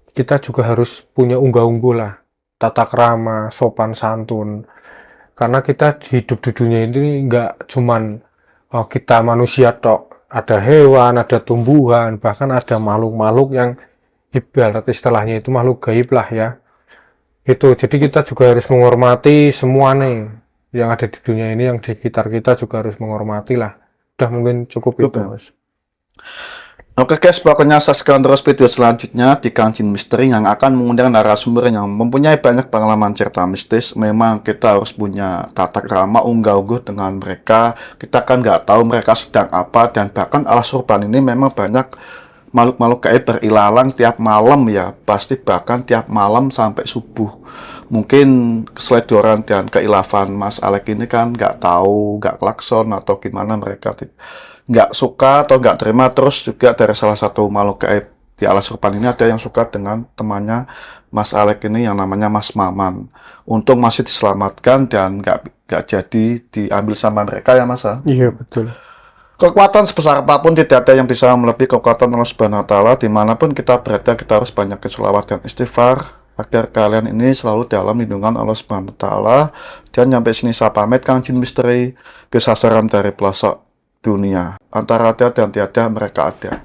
kita juga harus punya unggah-ungguh lah, tata krama, sopan santun. Karena kita hidup di dunia ini nggak cuman kita manusia tok, ada hewan, ada tumbuhan, bahkan ada makhluk-makhluk yang ibarat istilahnya itu makhluk gaib lah ya. Itu jadi kita juga harus menghormati semua nih yang ada di dunia ini, yang di sekitar kita juga harus menghormati lah. Udah mungkin cukup itu Mas. Oke guys, pokoknya saksikan terus video selanjutnya di Kang Jin Misteri yang akan mengundang narasumber yang mempunyai banyak pengalaman cerita mistis. Memang kita harus punya tata krama, unggah-ungguh dengan mereka. Kita kan nggak tahu mereka sedang apa, dan bahkan Allah Sorban ini memang banyak makhluk-makhluk gaib berilalang tiap malam ya, pasti bahkan tiap malam sampai subuh. Mungkin keseledoran dan keilafan Mas Alek ini kan nggak tahu, nggak klakson atau gimana, mereka nggak suka atau nggak terima. Terus juga dari salah satu makhluk gaib di Allah Sorban ini ada yang suka dengan temannya Mas Alek ini yang namanya Mas Maman. Untung masih diselamatkan dan nggak jadi diambil sama mereka ya Mas ya. Iya betul. Kekuatan sebesar apapun tidak ada yang bisa melebihi kekuatan Allah Subhanahu wa Ta'ala. Dimanapun kita berada, kita harus banyakin sholawat dan istighfar agar kalian ini selalu dalam lindungan Allah Subhanahu wa Ta'ala. Dan sampai sini saya pamit, Kang Jin Misteri, kesasaran dari pelosok dunia. Antara ada dan tiada, mereka ada.